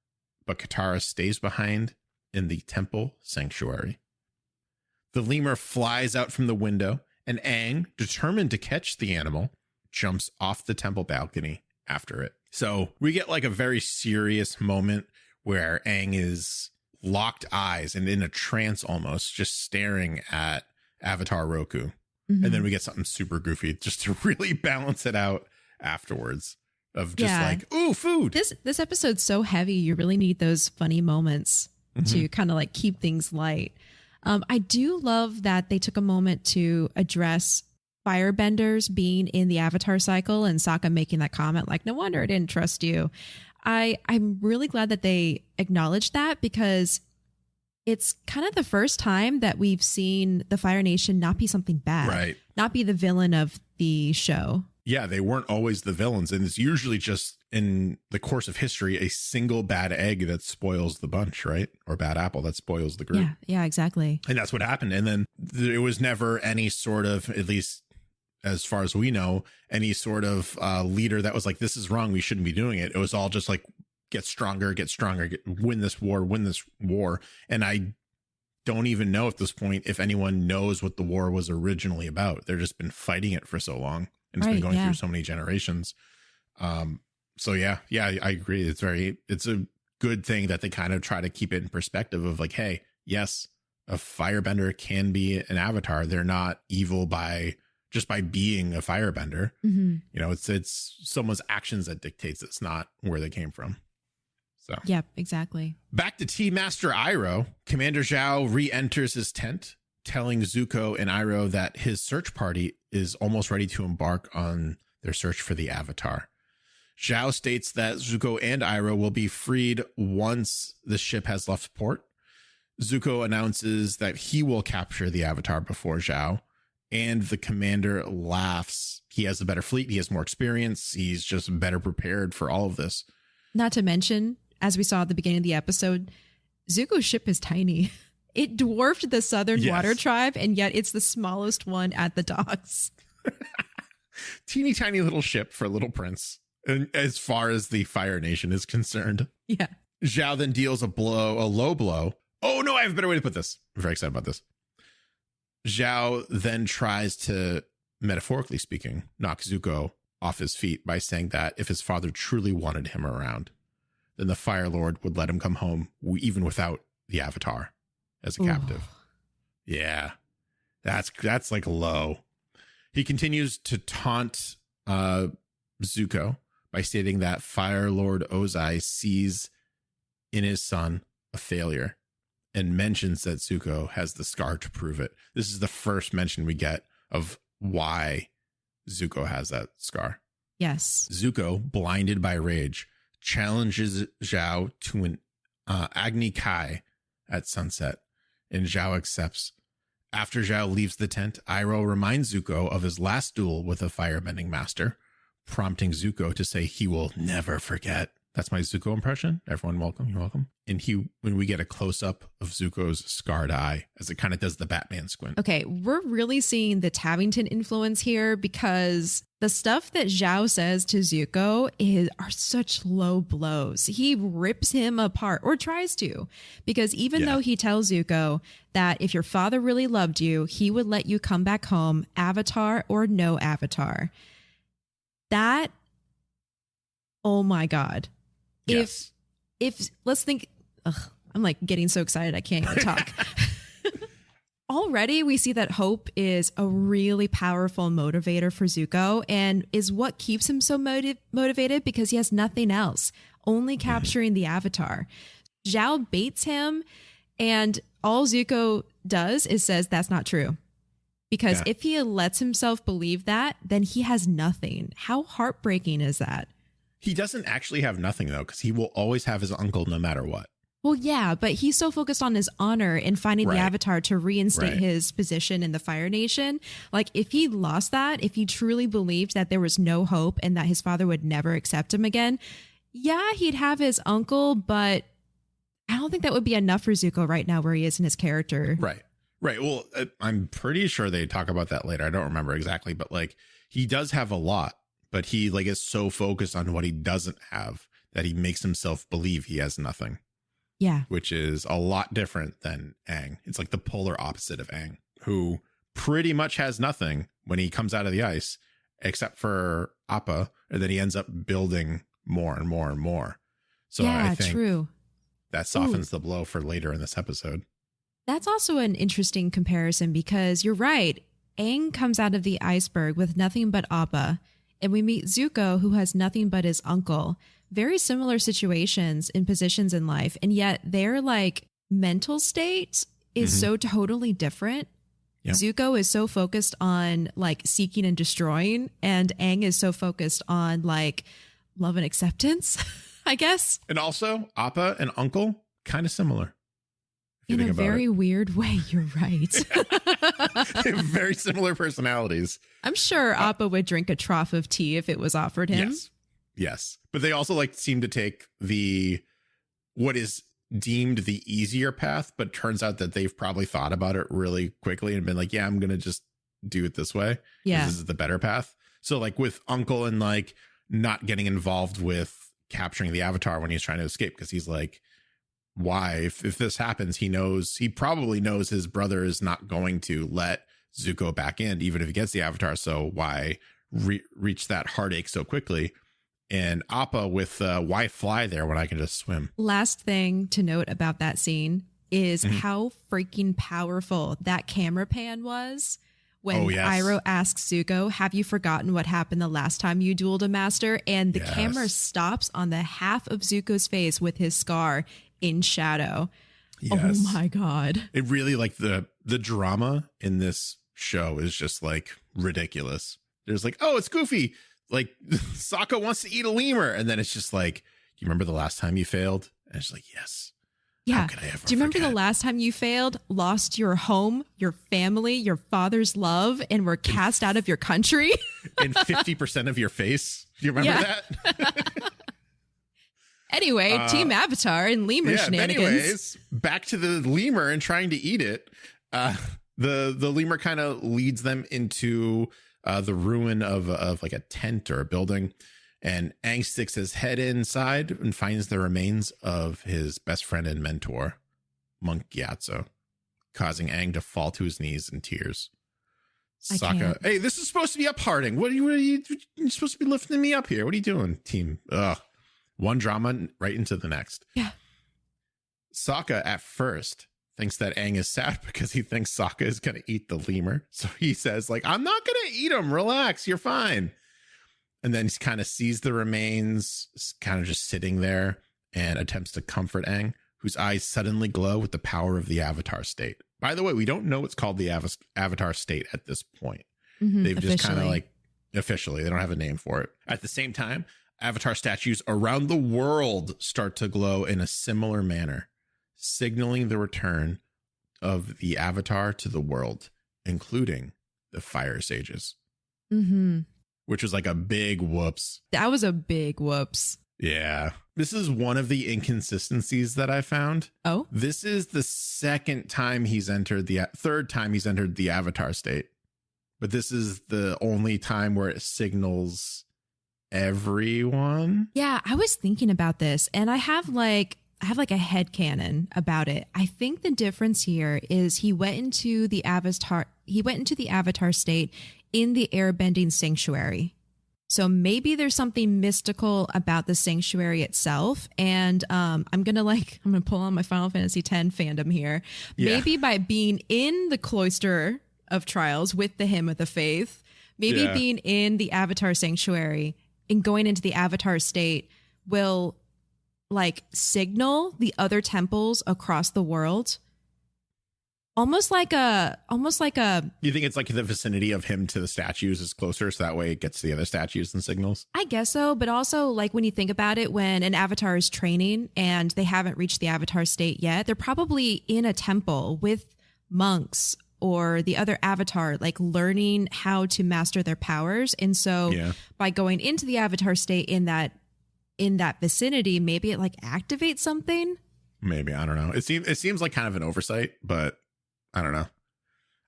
Speaker 1: but Katara stays behind in the temple sanctuary. The lemur flies out from the window, and Aang, determined to catch the animal, jumps off the temple balcony after it. So we get like a very serious moment where Aang is locked eyes and in a trance almost, just staring at Avatar Roku. And then we get something super goofy just to really balance it out afterwards of just like, ooh, food.
Speaker 2: This episode's so heavy. You really need those funny moments to kind of like keep things light. I do love that they took a moment to address firebenders being in the Avatar cycle and Sokka making that comment like, no wonder I didn't trust you. I'm really glad that they acknowledged that, because it's kind of the first time that we've seen the Fire Nation not be something bad,
Speaker 1: right?
Speaker 2: Not be the villain of the show.
Speaker 1: Yeah, they weren't always the villains. And it's usually just in the course of history, a single bad egg that spoils the bunch, right? Or bad apple that spoils the group.
Speaker 2: Yeah, exactly.
Speaker 1: And that's what happened. And then there was never any sort of, at least as far as we know, any sort of leader that was like, this is wrong, we shouldn't be doing it. It was all just like, get stronger, win this war. And I don't even know at this point if anyone knows what the war was originally about. They've just been fighting it for so long. And it's been going through so many generations. So yeah, I agree. It's a good thing that they kind of try to keep it in perspective of like, hey, yes, a firebender can be an avatar. They're not evil just by being a firebender. You know, it's someone's actions that dictates it's not where they came from. So
Speaker 2: yep, exactly.
Speaker 1: Back to Tea Master Iroh. Commander Zhao re-enters his tent, telling Zuko and Iroh that his search party is almost ready to embark on their search for the Avatar. Zhao states that Zuko and Iroh will be freed once the ship has left port. Zuko announces that he will capture the Avatar before Zhao, and the commander laughs. He has a better fleet. He has more experience. He's just better prepared for all of this.
Speaker 2: Not to mention, as we saw at the beginning of the episode, Zuko's ship is tiny. It dwarfed the Southern Water Tribe, and yet it's the smallest one at the docks.
Speaker 1: Teeny tiny little ship for Little Prince, and as far as the Fire Nation is concerned.
Speaker 2: Yeah.
Speaker 1: Zhao then deals a low blow. Oh no, I have a better way to put this. I'm very excited about this. Zhao then tries to, metaphorically speaking, knock Zuko off his feet by saying that if his father truly wanted him around, then the Fire Lord would let him come home even without the Avatar as a captive. Yeah, that's like low. He continues to taunt Zuko by stating that Fire Lord Ozai sees in his son a failure, and mentions that Zuko has the scar to prove it. This is the first mention we get of why Zuko has that scar.
Speaker 2: Yes.
Speaker 1: Zuko, blinded by rage, challenges Zhao to an Agni Kai at sunset, and Zhao accepts. After Zhao leaves the tent, Iroh reminds Zuko of his last duel with a firebending master, prompting Zuko to say he will never forget. That's my Zuko impression. Everyone welcome. You're welcome. And when we get a close-up of Zuko's scarred eye as it kind of does the Batman squint.
Speaker 2: Okay, we're really seeing the Tabington influence here, because the stuff that Zhao says to Zuko are such low blows. He rips him apart, or tries to, because even though he tells Zuko that if your father really loved you, he would let you come back home, Avatar or no Avatar. That, oh my God.
Speaker 1: Yes.
Speaker 2: If let's think, I'm like getting so excited I can't even talk. Already we see that hope is a really powerful motivator for Zuko, and is what keeps him so motivated, because he has nothing else, only capturing the Avatar. Zhao baits him, and all Zuko does is says that's not true. Because if he lets himself believe that, then he has nothing. How heartbreaking is that?
Speaker 1: He doesn't actually have nothing, though, because he will always have his uncle no matter what.
Speaker 2: Well, yeah, but he's so focused on his honor and finding the Avatar to reinstate his position in the Fire Nation. Like, if he lost that, if he truly believed that there was no hope and that his father would never accept him again, yeah, he'd have his uncle, but I don't think that would be enough for Zuko right now where he is in his character.
Speaker 1: Right. Well, I'm pretty sure they talk about that later. I don't remember exactly, but like, he does have a lot. But he like is so focused on what he doesn't have that he makes himself believe he has nothing.
Speaker 2: Yeah. Which
Speaker 1: is a lot different than Aang. It's like the polar opposite of Aang, who pretty much has nothing when he comes out of the ice, except for Appa, and then he ends up building more and more and more. So I think that softens the blow for later in this episode.
Speaker 2: That's also an interesting comparison, because you're right. Aang comes out of the iceberg with nothing but Appa. And we meet Zuko, who has nothing but his uncle. Very similar situations and positions in life. And yet their like mental state is so totally different. Yep. Zuko is so focused on like seeking and destroying, and Aang is so focused on like love and acceptance, I guess.
Speaker 1: And also Appa and Uncle, kind of similar.
Speaker 2: In a very weird way, you're right.
Speaker 1: Very similar personalities.
Speaker 2: I'm sure Appa would drink a trough of tea if it was offered him.
Speaker 1: Yes. But they also like seem to take what is deemed the easier path, but turns out that they've probably thought about it really quickly and been like, yeah, I'm going to just do it this way.
Speaker 2: Yeah.
Speaker 1: This is the better path. So like with Uncle and like not getting involved with capturing the Avatar when he's trying to escape, because he's like, why? If this happens, he probably knows his brother is not going to let Zuko back in, even if he gets the Avatar. So why reach that heartache so quickly? And Appa with why fly there when I can just swim?
Speaker 2: Last thing to note about that scene is how freaking powerful that camera pan was when Iroh asks Zuko, have you forgotten what happened the last time you dueled a master? And the camera stops on the half of Zuko's face with his scar in shadow. Yes. Oh my God.
Speaker 1: It really, like, the drama in this show is just like ridiculous. There's like, oh, it's Goofy. Like, Sokka wants to eat a lemur. And then it's just like, do you remember the last time you failed? And it's like, yes.
Speaker 2: Yeah.
Speaker 1: How could I ever
Speaker 2: Do you remember
Speaker 1: forget?
Speaker 2: the last time you failed, lost your home, your family, your father's love, and were cast out of your country?
Speaker 1: And 50% of your face? Do you remember that?
Speaker 2: Anyway, Team Avatar and lemur shenanigans.
Speaker 1: Anyways, back to the lemur and trying to eat it. The lemur kind of leads them into the ruin of like a tent or a building, and Aang sticks his head inside and finds the remains of his best friend and mentor, Monk Gyatso, causing Aang to fall to his knees in tears. Sokka, hey, this is supposed to be uphearting. What are you you're supposed to be lifting me up here? What are you doing, team? Ugh. One drama right into the next.
Speaker 2: Yeah.
Speaker 1: Sokka at first thinks that Aang is sad because he thinks Sokka is going to eat the lemur. So he says, like, I'm not going to eat him. Relax. You're fine. And then he kind of sees the remains, kind of just sitting there, and attempts to comfort Aang, whose eyes suddenly glow with the power of the Avatar state. By the way, we don't know it's called the Avatar state at this point. They've just kind of like officially, they don't have a name for it. At the same time, Avatar statues around the world start to glow in a similar manner, signaling the return of the Avatar to the world, including the Fire Sages. Which was like a big whoops.
Speaker 2: That was a big whoops.
Speaker 1: Yeah. This is one of the inconsistencies that I found.
Speaker 2: Oh?
Speaker 1: This is the third time he's entered the Avatar state. But this is the only time where it signals everyone.
Speaker 2: Yeah, I was thinking about this, and I have like a headcanon about it. I think the difference here is he went into the Avatar state in the airbending sanctuary. So maybe there's something mystical about the sanctuary itself. And I'm gonna pull on my Final Fantasy X fandom here. Yeah. Maybe by being in the cloister of trials with the Hymn of the Faith, maybe being in the Avatar sanctuary and going into the Avatar state will like signal the other temples across the world. Almost like a.
Speaker 1: You think it's like the vicinity of him to the statues is closer, so that way it gets to the other statues and signals?
Speaker 2: I guess so, but also like when you think about it, when an Avatar is training and they haven't reached the Avatar state yet, they're probably in a temple with monks or the other Avatar, like learning how to master their powers. And so by going into the Avatar state in that vicinity, maybe it like activates something. Maybe, I don't know.
Speaker 1: It seems like kind of an oversight, but I don't know.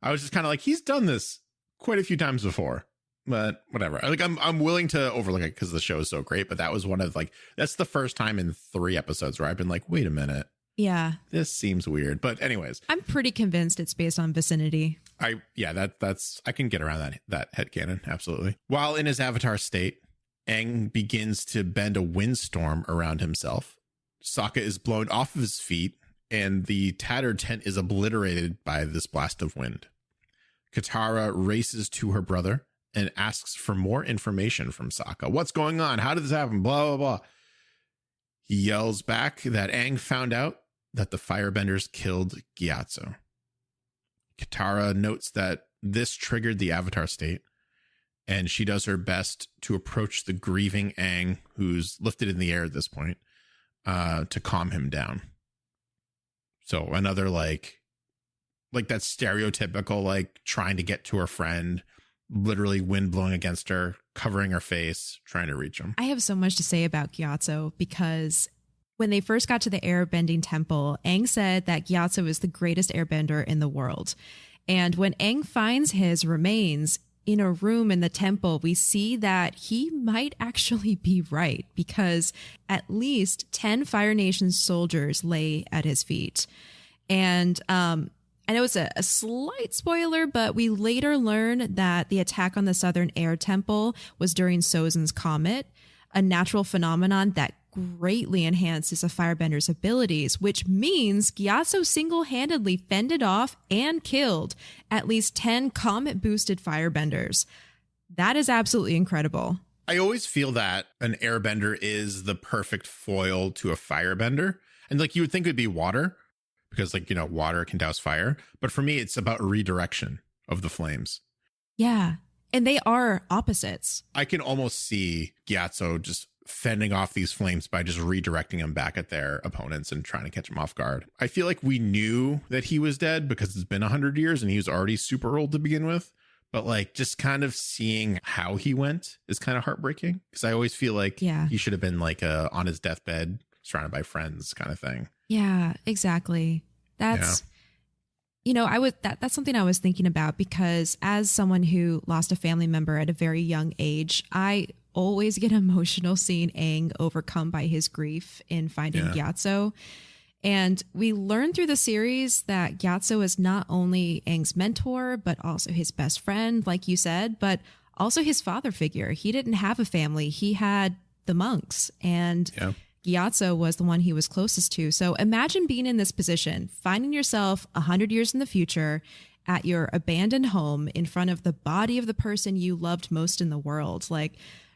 Speaker 1: I was just kind of like, he's done this quite a few times before, but whatever. Like I'm willing to overlook it because the show is so great. But that was one of like, that's the first time in 3 episodes where I've been like, wait a minute.
Speaker 2: Yeah.
Speaker 1: This seems weird. But anyways,
Speaker 2: I'm pretty convinced it's based on vicinity.
Speaker 1: That's I can get around that headcanon. Absolutely. While in his Avatar state, Aang begins to bend a windstorm around himself. Sokka is blown off of his feet, and the tattered tent is obliterated by this blast of wind. Katara races to her brother and asks for more information from Sokka. What's going on? How did this happen? Blah, blah, blah. He yells back that Aang found out that the firebenders killed Gyatso. Katara notes that this triggered the Avatar state, and she does her best to approach the grieving Aang, who's lifted in the air at this point, to calm him down. So another like that stereotypical, like trying to get to her friend, literally wind blowing against her, covering her face, trying to reach him.
Speaker 2: I have so much to say about Gyatso because when they first got to the airbending temple, Aang said that Gyatso is the greatest airbender in the world. And when Aang finds his remains in a room in the temple, we see that he might actually be right because at least 10 Fire Nation soldiers lay at his feet. And I know it's a slight spoiler, but we later learn that the attack on the Southern Air Temple was during Sozin's Comet, a natural phenomenon that greatly enhances a firebender's abilities, which means Gyatso single-handedly fended off and killed at least 10 comet-boosted firebenders. That is absolutely incredible.
Speaker 1: I always feel that an airbender is the perfect foil to a firebender. And like you would think it would be water because like, you know, water can douse fire. But for me, it's about redirection of the flames.
Speaker 2: Yeah. And they are opposites.
Speaker 1: I can almost see Gyatso just fending off these flames by just redirecting them back at their opponents and trying to catch them off guard. I feel like we knew that he was dead because it's been 100 years and he was already super old to begin with. But like just kind of seeing how he went is kind of heartbreaking because I always feel like he should have been like on his deathbed, surrounded by friends kind of thing.
Speaker 2: Yeah, exactly. That's, you know, that's something I was thinking about because as someone who lost a family member at a very young age, I always get emotional seeing Aang overcome by his grief in finding Gyatso. And we learn through the series that Gyatso is not only Aang's mentor, but also his best friend, like you said, but also his father figure. He didn't have a family. He had the monks, and Gyatso was the one he was closest to. So imagine being in this position, finding yourself 100 years in the future at your abandoned home in front of the body of the person you loved most in the world. Like,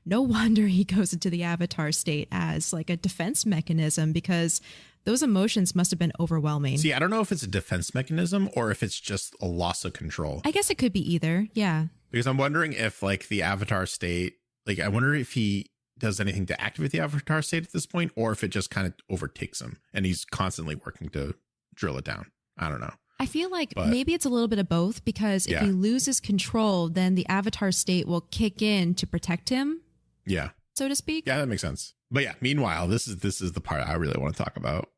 Speaker 2: no wonder he goes into the Avatar state as like a defense mechanism because those emotions must have been overwhelming.
Speaker 1: See, I don't know if it's a defense mechanism or if it's just a loss of control.
Speaker 2: I guess it could be either. Yeah.
Speaker 1: Because I'm wondering if like the Avatar state, like I wonder if he does anything to activate the Avatar state at this point or if it just kind of overtakes him and he's constantly working to drill it down. I don't know.
Speaker 2: I feel like maybe it's a little bit of both because if he loses control, then the Avatar state will kick in to protect him.
Speaker 1: Yeah.
Speaker 2: So to speak.
Speaker 1: Yeah, that makes sense. But yeah, meanwhile, this is the part I really want to talk about.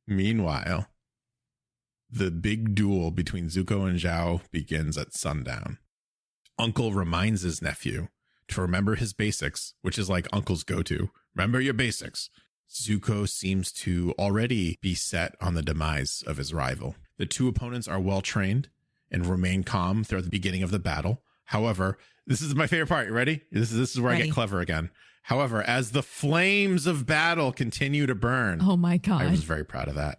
Speaker 1: Meanwhile, the big duel between Zuko and Zhao begins at sundown. Uncle reminds his nephew to remember his basics, which is like Uncle's go-to. Remember your basics. Zuko seems to already be set on the demise of his rival. The two opponents are well trained and remain calm throughout the beginning of the battle. However, this is my favorite part. You ready? This is where I get clever again. However, as the flames of battle continue to burn.
Speaker 2: Oh my God.
Speaker 1: I was very proud of that.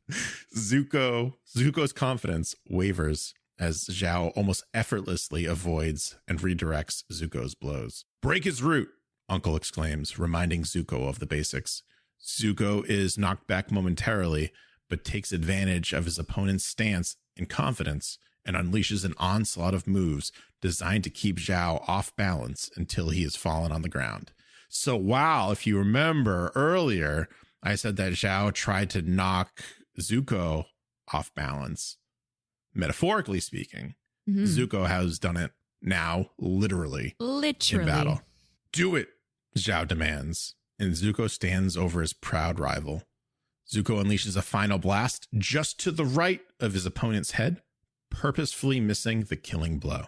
Speaker 1: Zuko's confidence wavers as Zhao almost effortlessly avoids and redirects Zuko's blows. Break his root, Uncle exclaims, reminding Zuko of the basics. Zuko is knocked back momentarily, but takes advantage of his opponent's stance in confidence and unleashes an onslaught of moves designed to keep Zhao off balance until he has fallen on the ground. So while, if you remember earlier, I said that Zhao tried to knock Zuko off balance, metaphorically speaking, Zuko has done it now, literally in battle. Do it, Zhao demands, and Zuko stands over his proud rival. Zuko unleashes a final blast just to the right of his opponent's head, purposefully missing the killing blow.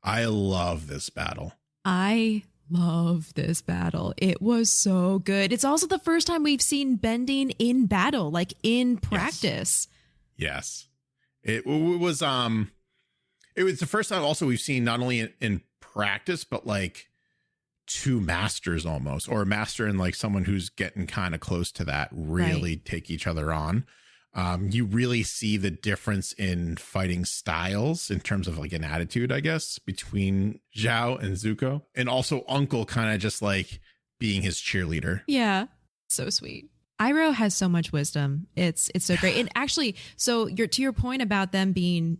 Speaker 1: I love this battle.
Speaker 2: I love this battle. It was so good. It's also the first time we've seen bending in battle, like in practice.
Speaker 1: Yes. It was the first time also we've seen not only in practice, but like two masters almost, or a master and like someone who's getting kind of close to that really take each other on. You really see the difference in fighting styles in terms of like an attitude, I guess, between Zhao and Zuko, and also Uncle kind of just like being his cheerleader.
Speaker 2: Yeah. So sweet. Iroh has so much wisdom. It's so great. And actually, so to your point about them being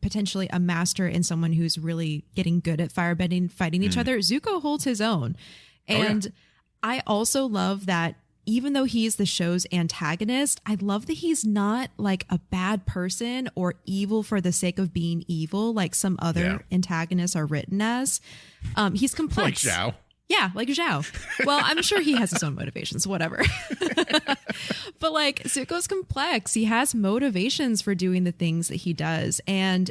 Speaker 2: potentially a master and someone who's really getting good at firebending, fighting each other, Zuko holds his own. And I also love that even though he's the show's antagonist, I love that he's not like a bad person or evil for the sake of being evil, like some other antagonists are written as. He's complex.
Speaker 1: Like Zhao.
Speaker 2: Yeah, like Zhao. Well, I'm sure he has his own motivations, whatever. But like Zuko's complex. He has motivations for doing the things that he does. And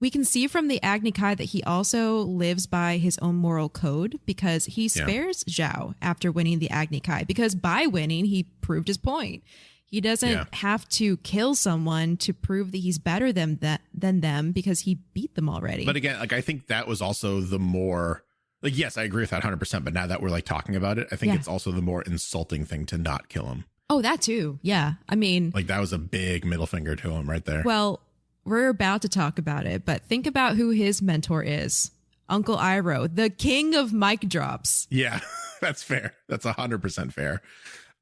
Speaker 2: we can see from the Agni Kai that he also lives by his own moral code because he spares Zhao after winning the Agni Kai, because by winning, he proved his point. He doesn't have to kill someone to prove that he's better than them because he beat them already.
Speaker 1: But again, like I think that was also the more... Like, yes, I agree with that 100%. But now that we're like talking about it, I think it's also the more insulting thing to not kill him.
Speaker 2: Oh, that too. Yeah. I mean,
Speaker 1: like that was a big middle finger to him right there.
Speaker 2: Well, we're about to talk about it, but think about who his mentor is. Uncle Iroh, the king of mic drops.
Speaker 1: Yeah, that's fair. That's 100% fair.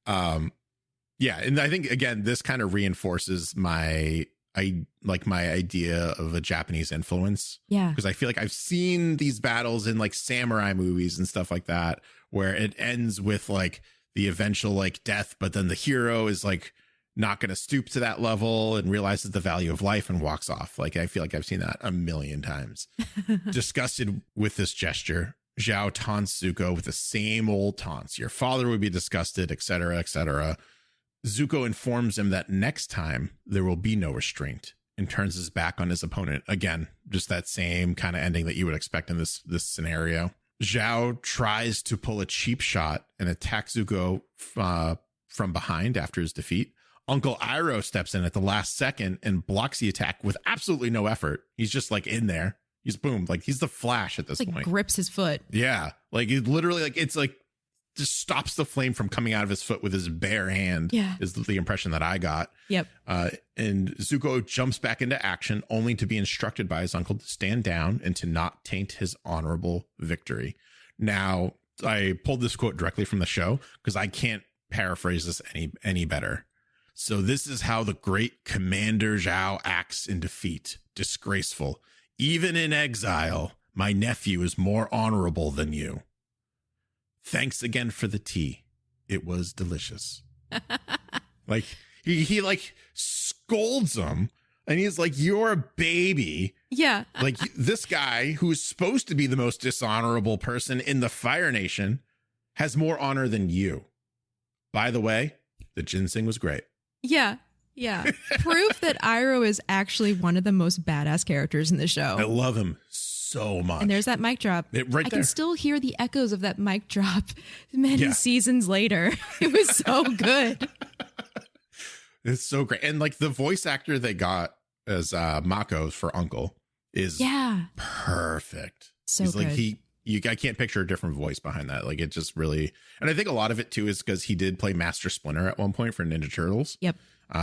Speaker 1: Yeah. And I think, again, this kind of reinforces my idea of a Japanese influence.
Speaker 2: Yeah.
Speaker 1: Because I feel like I've seen these battles in like samurai movies and stuff like that, where it ends with like the eventual like death, but then the hero is like not going to stoop to that level and realizes the value of life and walks off. Like, I feel like I've seen that a million times. Disgusted with this gesture, Zhao taunts Zuko with the same old taunts. Your father would be disgusted, etc., etc. Zuko informs him that next time there will be no restraint and turns his back on his opponent. Again, just that same kind of ending that you would expect in this scenario. Zhao tries to pull a cheap shot and attack Zuko from behind after his defeat. Uncle Iroh steps in at the last second and blocks the attack with absolutely no effort. He's just like in there. He's boom. Like he's the Flash at this point.
Speaker 2: Grips his foot.
Speaker 1: Yeah. Like it literally, like it's like just stops the flame from coming out of his foot with his bare hand.
Speaker 2: Yeah.
Speaker 1: Is the impression that I got.
Speaker 2: Yep.
Speaker 1: And Zuko jumps back into action only to be instructed by his uncle to stand down and to not taint his honorable victory. Now, I pulled this quote directly from the show because I can't paraphrase this any better. So this is how the great Commander Zhao acts in defeat. Disgraceful. Even in exile, my nephew is more honorable than you. Thanks again for the tea. It was delicious. Like he like scolds him and he's like, you're a baby.
Speaker 2: Yeah.
Speaker 1: Like this guy who's supposed to be the most dishonorable person in the Fire Nation has more honor than you. By the way, the ginseng was great.
Speaker 2: Yeah. Yeah. Proof that Iroh is actually one of the most badass characters in the show.
Speaker 1: I love him so much.
Speaker 2: And there's that mic drop.
Speaker 1: Right there.
Speaker 2: I can still hear the echoes of that mic drop many seasons later. It was so good.
Speaker 1: It's so great. And like the voice actor they got as Mako for Uncle is perfect.
Speaker 2: So
Speaker 1: he's
Speaker 2: good.
Speaker 1: Like I can't picture a different voice behind that. Like it just really, and I think a lot of it too is because he did play Master Splinter at one point for Ninja Turtles.
Speaker 2: Yep.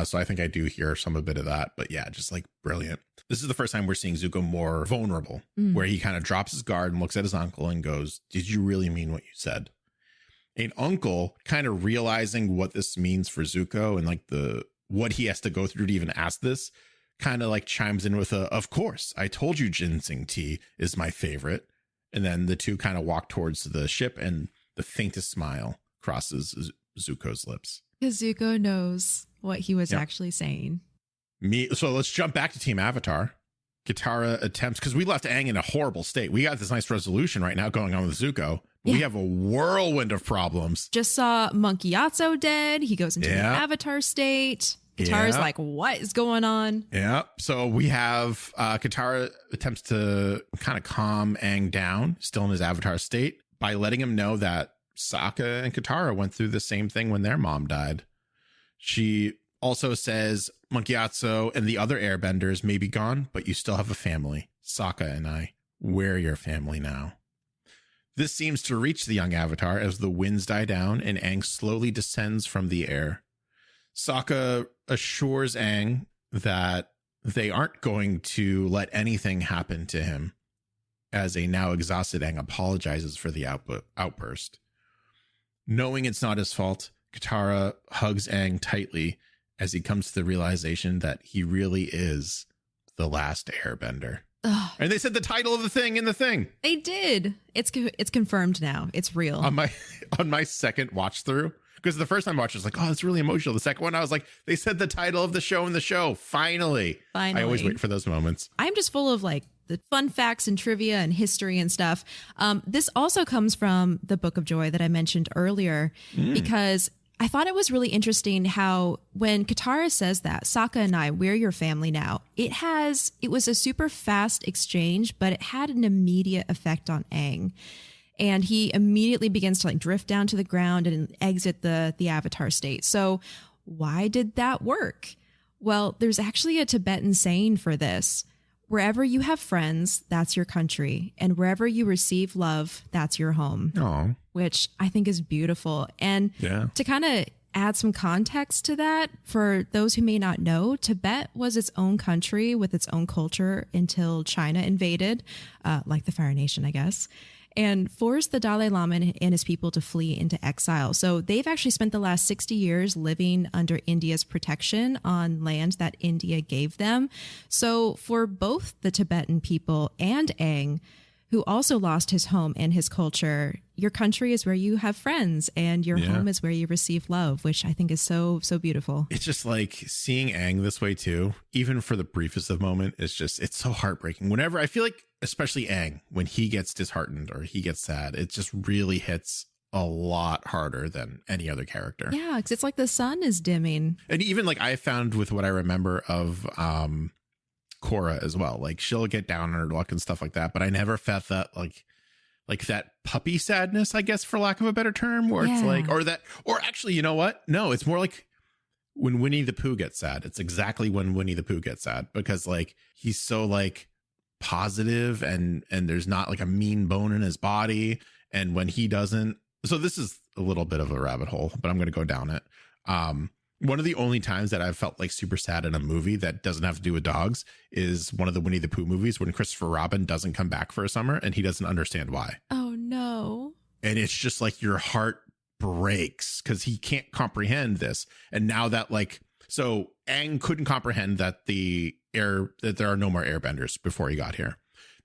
Speaker 1: So I think I do hear some a bit of that, but yeah, just like brilliant. This is the first time we're seeing Zuko more vulnerable, where he kind of drops his guard and looks at his uncle and goes, did you really mean what you said? And Uncle kind of realizing what this means for Zuko and like what he has to go through to even ask this, kind of like chimes in with of course, I told you ginseng tea is my favorite. And then the two kind of walk towards the ship and the faintest smile crosses Zuko's lips.
Speaker 2: Because Zuko knows what he was actually saying.
Speaker 1: So let's jump back to Team Avatar. Katara attempts, because we left Aang in a horrible state. We got this nice resolution right now going on with Zuko. Yeah. We have a whirlwind of problems.
Speaker 2: Just saw Monkey Yatso dead. He goes into an Avatar state. Katara's like, what is going on?
Speaker 1: Yeah. So we have Katara attempts to kind of calm Aang down, still in his Avatar state, by letting him know that Sokka and Katara went through the same thing when their mom died. She also says, Monkey Yatso and the other airbenders may be gone, but you still have a family. Sokka and I, we're your family now. This seems to reach the young Avatar as the winds die down and Aang slowly descends from the air. Sokka assures Aang that they aren't going to let anything happen to him, as a now exhausted Aang apologizes for the outburst. Knowing it's not his fault, Katara hugs Aang tightly as he comes to the realization that he really is the last airbender.
Speaker 2: Ugh.
Speaker 1: And they said the title of the thing in the thing.
Speaker 2: They did. It's confirmed now. It's real.
Speaker 1: On my second watch through, because the first time I watched, I was like, oh, it's really emotional. The second one, I was like, they said the title of the show in the show. Finally. I always wait for those moments.
Speaker 2: I'm just full of like the fun facts and trivia and history and stuff. This also comes from the Book of Joy that I mentioned earlier, because I thought it was really interesting how when Katara says that, Sokka and I, we're your family now, it was a super fast exchange, but it had an immediate effect on Aang. And he immediately begins to like drift down to the ground and exit the avatar state. So why did that work? Well, there's actually a Tibetan saying for this. Wherever you have friends, that's your country. And wherever you receive love, that's your home.
Speaker 1: Oh,
Speaker 2: which I think is beautiful. And to kind of add some context to that, for those who may not know, Tibet was its own country with its own culture until China invaded, like the Fire Nation, I guess, and forced the Dalai Lama and his people to flee into exile. So they've actually spent the last 60 years living under India's protection on land that India gave them. So for both the Tibetan people and Aang, who also lost his home and his culture, your country is where you have friends and your home is where you receive love, which I think is so, so beautiful.
Speaker 1: It's just like seeing Aang this way too, even for the briefest of moment, it's so heartbreaking. Whenever I feel like, especially Aang, when he gets disheartened or he gets sad, it just really hits a lot harder than any other character.
Speaker 2: Yeah, because it's like the sun is dimming.
Speaker 1: And even like I found with what I remember of Korra as well, like she'll get down on her luck and stuff like that, but I never felt that like that puppy sadness, I guess, for lack of a better term, where it's like, or actually, you know what? No, it's more like when Winnie the Pooh gets sad. It's exactly when Winnie the Pooh gets sad, because like he's so like positive and there's not like a mean bone in his body. And when he doesn't, so this is a little bit of a rabbit hole, but I'm going to go down it. One of the only times that I've felt like super sad in a movie that doesn't have to do with dogs is one of the Winnie the Pooh movies when Christopher Robin doesn't come back for a summer and he doesn't understand why.
Speaker 2: Oh, no.
Speaker 1: And it's just like your heart breaks because he can't comprehend this. And now that like, so Aang couldn't comprehend that that there are no more airbenders before he got here.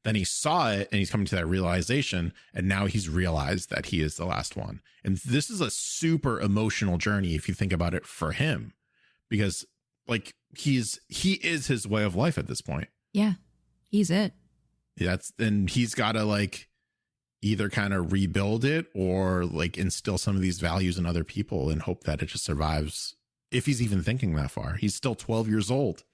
Speaker 1: Then he saw it and he's coming to that realization. And now he's realized that he is the last one. And this is a super emotional journey if you think about it for him, because like he is his way of life at this point.
Speaker 2: Yeah, he's it.
Speaker 1: And he's got to like either kind of rebuild it or like instill some of these values in other people and hope that it just survives. If he's even thinking that far, he's still 12 years old.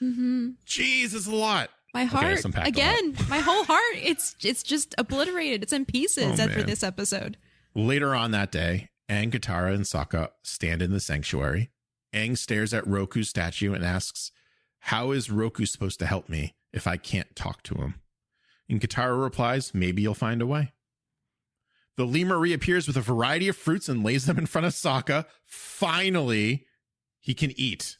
Speaker 1: Mm-hmm. Jeez, it's a lot.
Speaker 2: My heart, again, my whole heart, it's just obliterated. It's in pieces after this episode.
Speaker 1: Later on that day, Aang, Katara, and Sokka stand in the sanctuary. Aang stares at Roku's statue and asks, how is Roku supposed to help me if I can't talk to him? And Katara replies, maybe you'll find a way. The lemur reappears with a variety of fruits and lays them in front of Sokka. Finally, he can eat.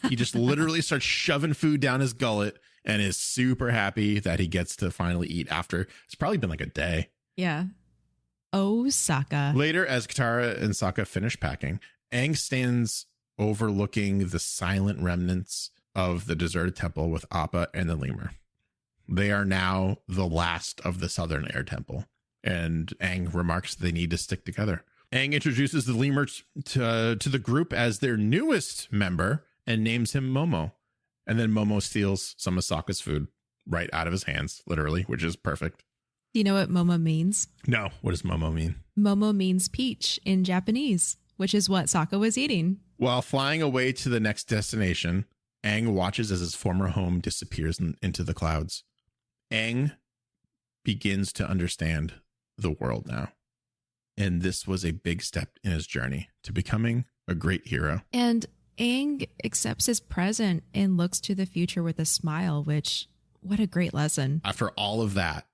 Speaker 1: He just literally starts shoving food down his gullet and is super happy that he gets to finally eat after it's probably been like a day.
Speaker 2: Yeah. Oh, Sokka.
Speaker 1: Later, as Katara and Sokka finish packing, Aang stands overlooking the silent remnants of the deserted temple with Appa and the lemur. They are now the last of the Southern Air Temple, and Aang remarks they need to stick together. Aang introduces the lemur to the group as their newest member and names him Momo. And then Momo steals some of Sokka's food right out of his hands, literally, which is perfect.
Speaker 2: Do you know what Momo means?
Speaker 1: No. What does Momo mean?
Speaker 2: Momo means peach in Japanese, which is what Sokka was eating.
Speaker 1: While flying away to the next destination, Aang watches as his former home disappears into the clouds. Aang begins to understand the world now. And this was a big step in his journey to becoming a great hero.
Speaker 2: And Aang accepts his present and looks to the future with a smile, which, what a great lesson.
Speaker 1: After all of that,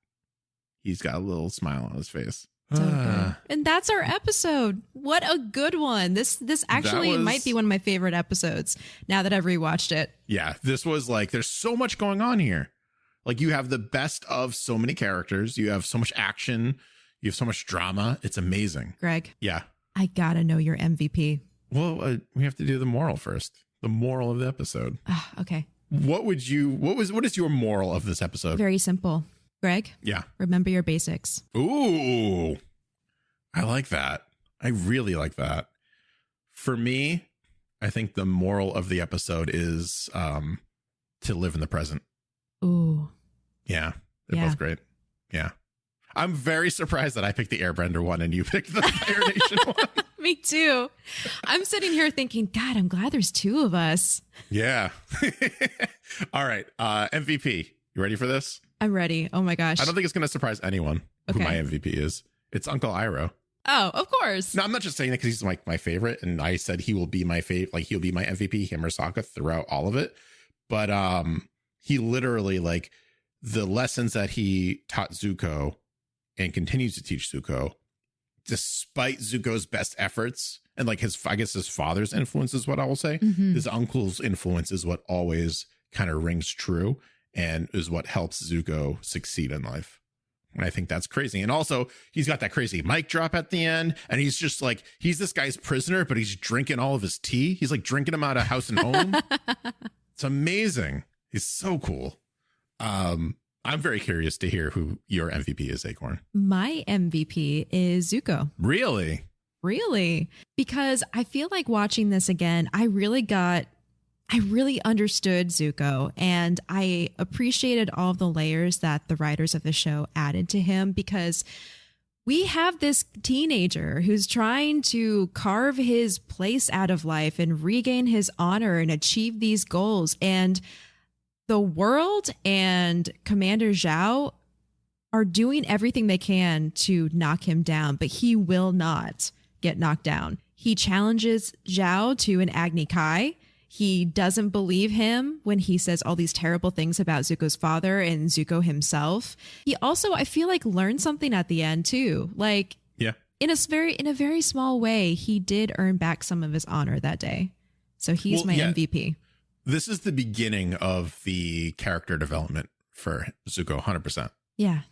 Speaker 1: he's got a little smile on his face.
Speaker 2: So good. And that's our episode. What a good one. This actually might be one of my favorite episodes now that I've rewatched it.
Speaker 1: Yeah, this was like, there's so much going on here. Like, you have the best of so many characters. You have so much action. You have so much drama. It's amazing.
Speaker 2: Greg.
Speaker 1: Yeah.
Speaker 2: I gotta know your MVP.
Speaker 1: Well, we have to do the moral first. The moral of the episode.
Speaker 2: Okay.
Speaker 1: What is your moral of this episode?
Speaker 2: Very simple. Greg?
Speaker 1: Yeah.
Speaker 2: Remember your basics.
Speaker 1: Ooh, I like that. I really like that. For me, I think the moral of the episode is to live in the present.
Speaker 2: Ooh.
Speaker 1: Yeah. They're both great. Yeah. I'm very surprised that I picked the Airbender one and you picked the Fire Nation one.
Speaker 2: Me too. I'm sitting here thinking, God, I'm glad there's two of us.
Speaker 1: Yeah. All right. MVP. You ready for this?
Speaker 2: I'm ready. Oh my gosh.
Speaker 1: I don't think it's going to surprise anyone who my MVP is. It's Uncle Iroh.
Speaker 2: Oh, of course.
Speaker 1: No, I'm not just saying that because he's like my favorite. And I said he will be my favorite. Like, he'll be my MVP, him or Sokka, throughout all of it. But he literally, like, the lessons that he taught Zuko and continues to teach Zuko, despite Zuko's best efforts and like his father's influence is what I will say. Mm-hmm. His uncle's influence is what always kind of rings true and is what helps Zuko succeed in life. And I think that's crazy. And also, he's got that crazy mic drop at the end. And he's just like, he's this guy's prisoner, but he's drinking all of his tea. He's like drinking him out of house and home. It's amazing. He's so cool. I'm very curious to hear who your MVP is, Acorn.
Speaker 2: My MVP is Zuko.
Speaker 1: Really?
Speaker 2: Really? Because I feel like watching this again, I really understood Zuko, and I appreciated all of the layers that the writers of the show added to him, because we have this teenager who's trying to carve his place out of life and regain his honor and achieve these goals. And the world and Commander Zhao are doing everything they can to knock him down, but he will not get knocked down. He challenges Zhao to an Agni Kai. He doesn't believe him when he says all these terrible things about Zuko's father and Zuko himself. He also, I feel like, learned something at the end too. Like, yeah, in a very small way, he did earn back some of his honor that day. So he's my MVP.
Speaker 1: This is the beginning of the character development for Zuko, 100%.
Speaker 2: Yeah.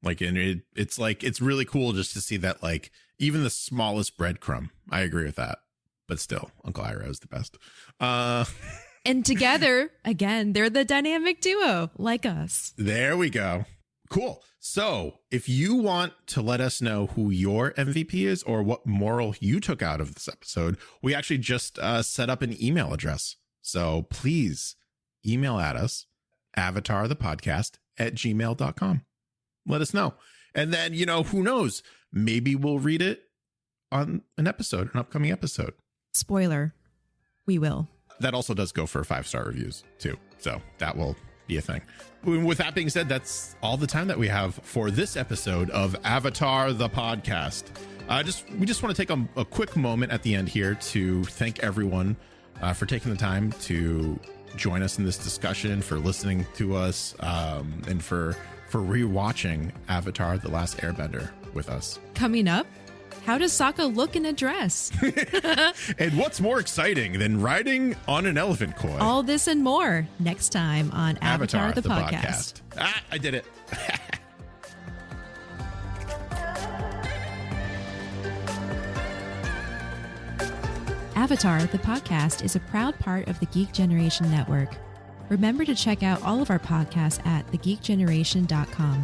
Speaker 1: Like, and it's like, it's really cool just to see that, like, even the smallest breadcrumb. I agree with that. But still, Uncle Iroh is the best.
Speaker 2: And together, again, they're the dynamic duo, like us.
Speaker 1: There we go. Cool. So if you want to let us know who your MVP is or what moral you took out of this episode, we actually just set up an email address. So please email at us, avatarthepodcast@gmail.com. Let us know. And then, you know, who knows? Maybe we'll read it on an upcoming episode.
Speaker 2: Spoiler, we will.
Speaker 1: That also does go for 5-star reviews too. So that will be a thing. With that being said, that's all the time that we have for this episode of Avatar the Podcast. We just want to take a quick moment at the end here to thank everyone for taking the time to join us in this discussion, for listening to us, and for rewatching Avatar: The Last Airbender with us.
Speaker 2: Coming up, how does Sokka look in a dress?
Speaker 1: And what's more exciting than riding on an elephant koi?
Speaker 2: All this and more next time on Avatar the Podcast.
Speaker 1: I did it.
Speaker 2: Avatar the Podcast is a proud part of the Geek Generation Network. Remember to check out all of our podcasts at thegeekgeneration.com.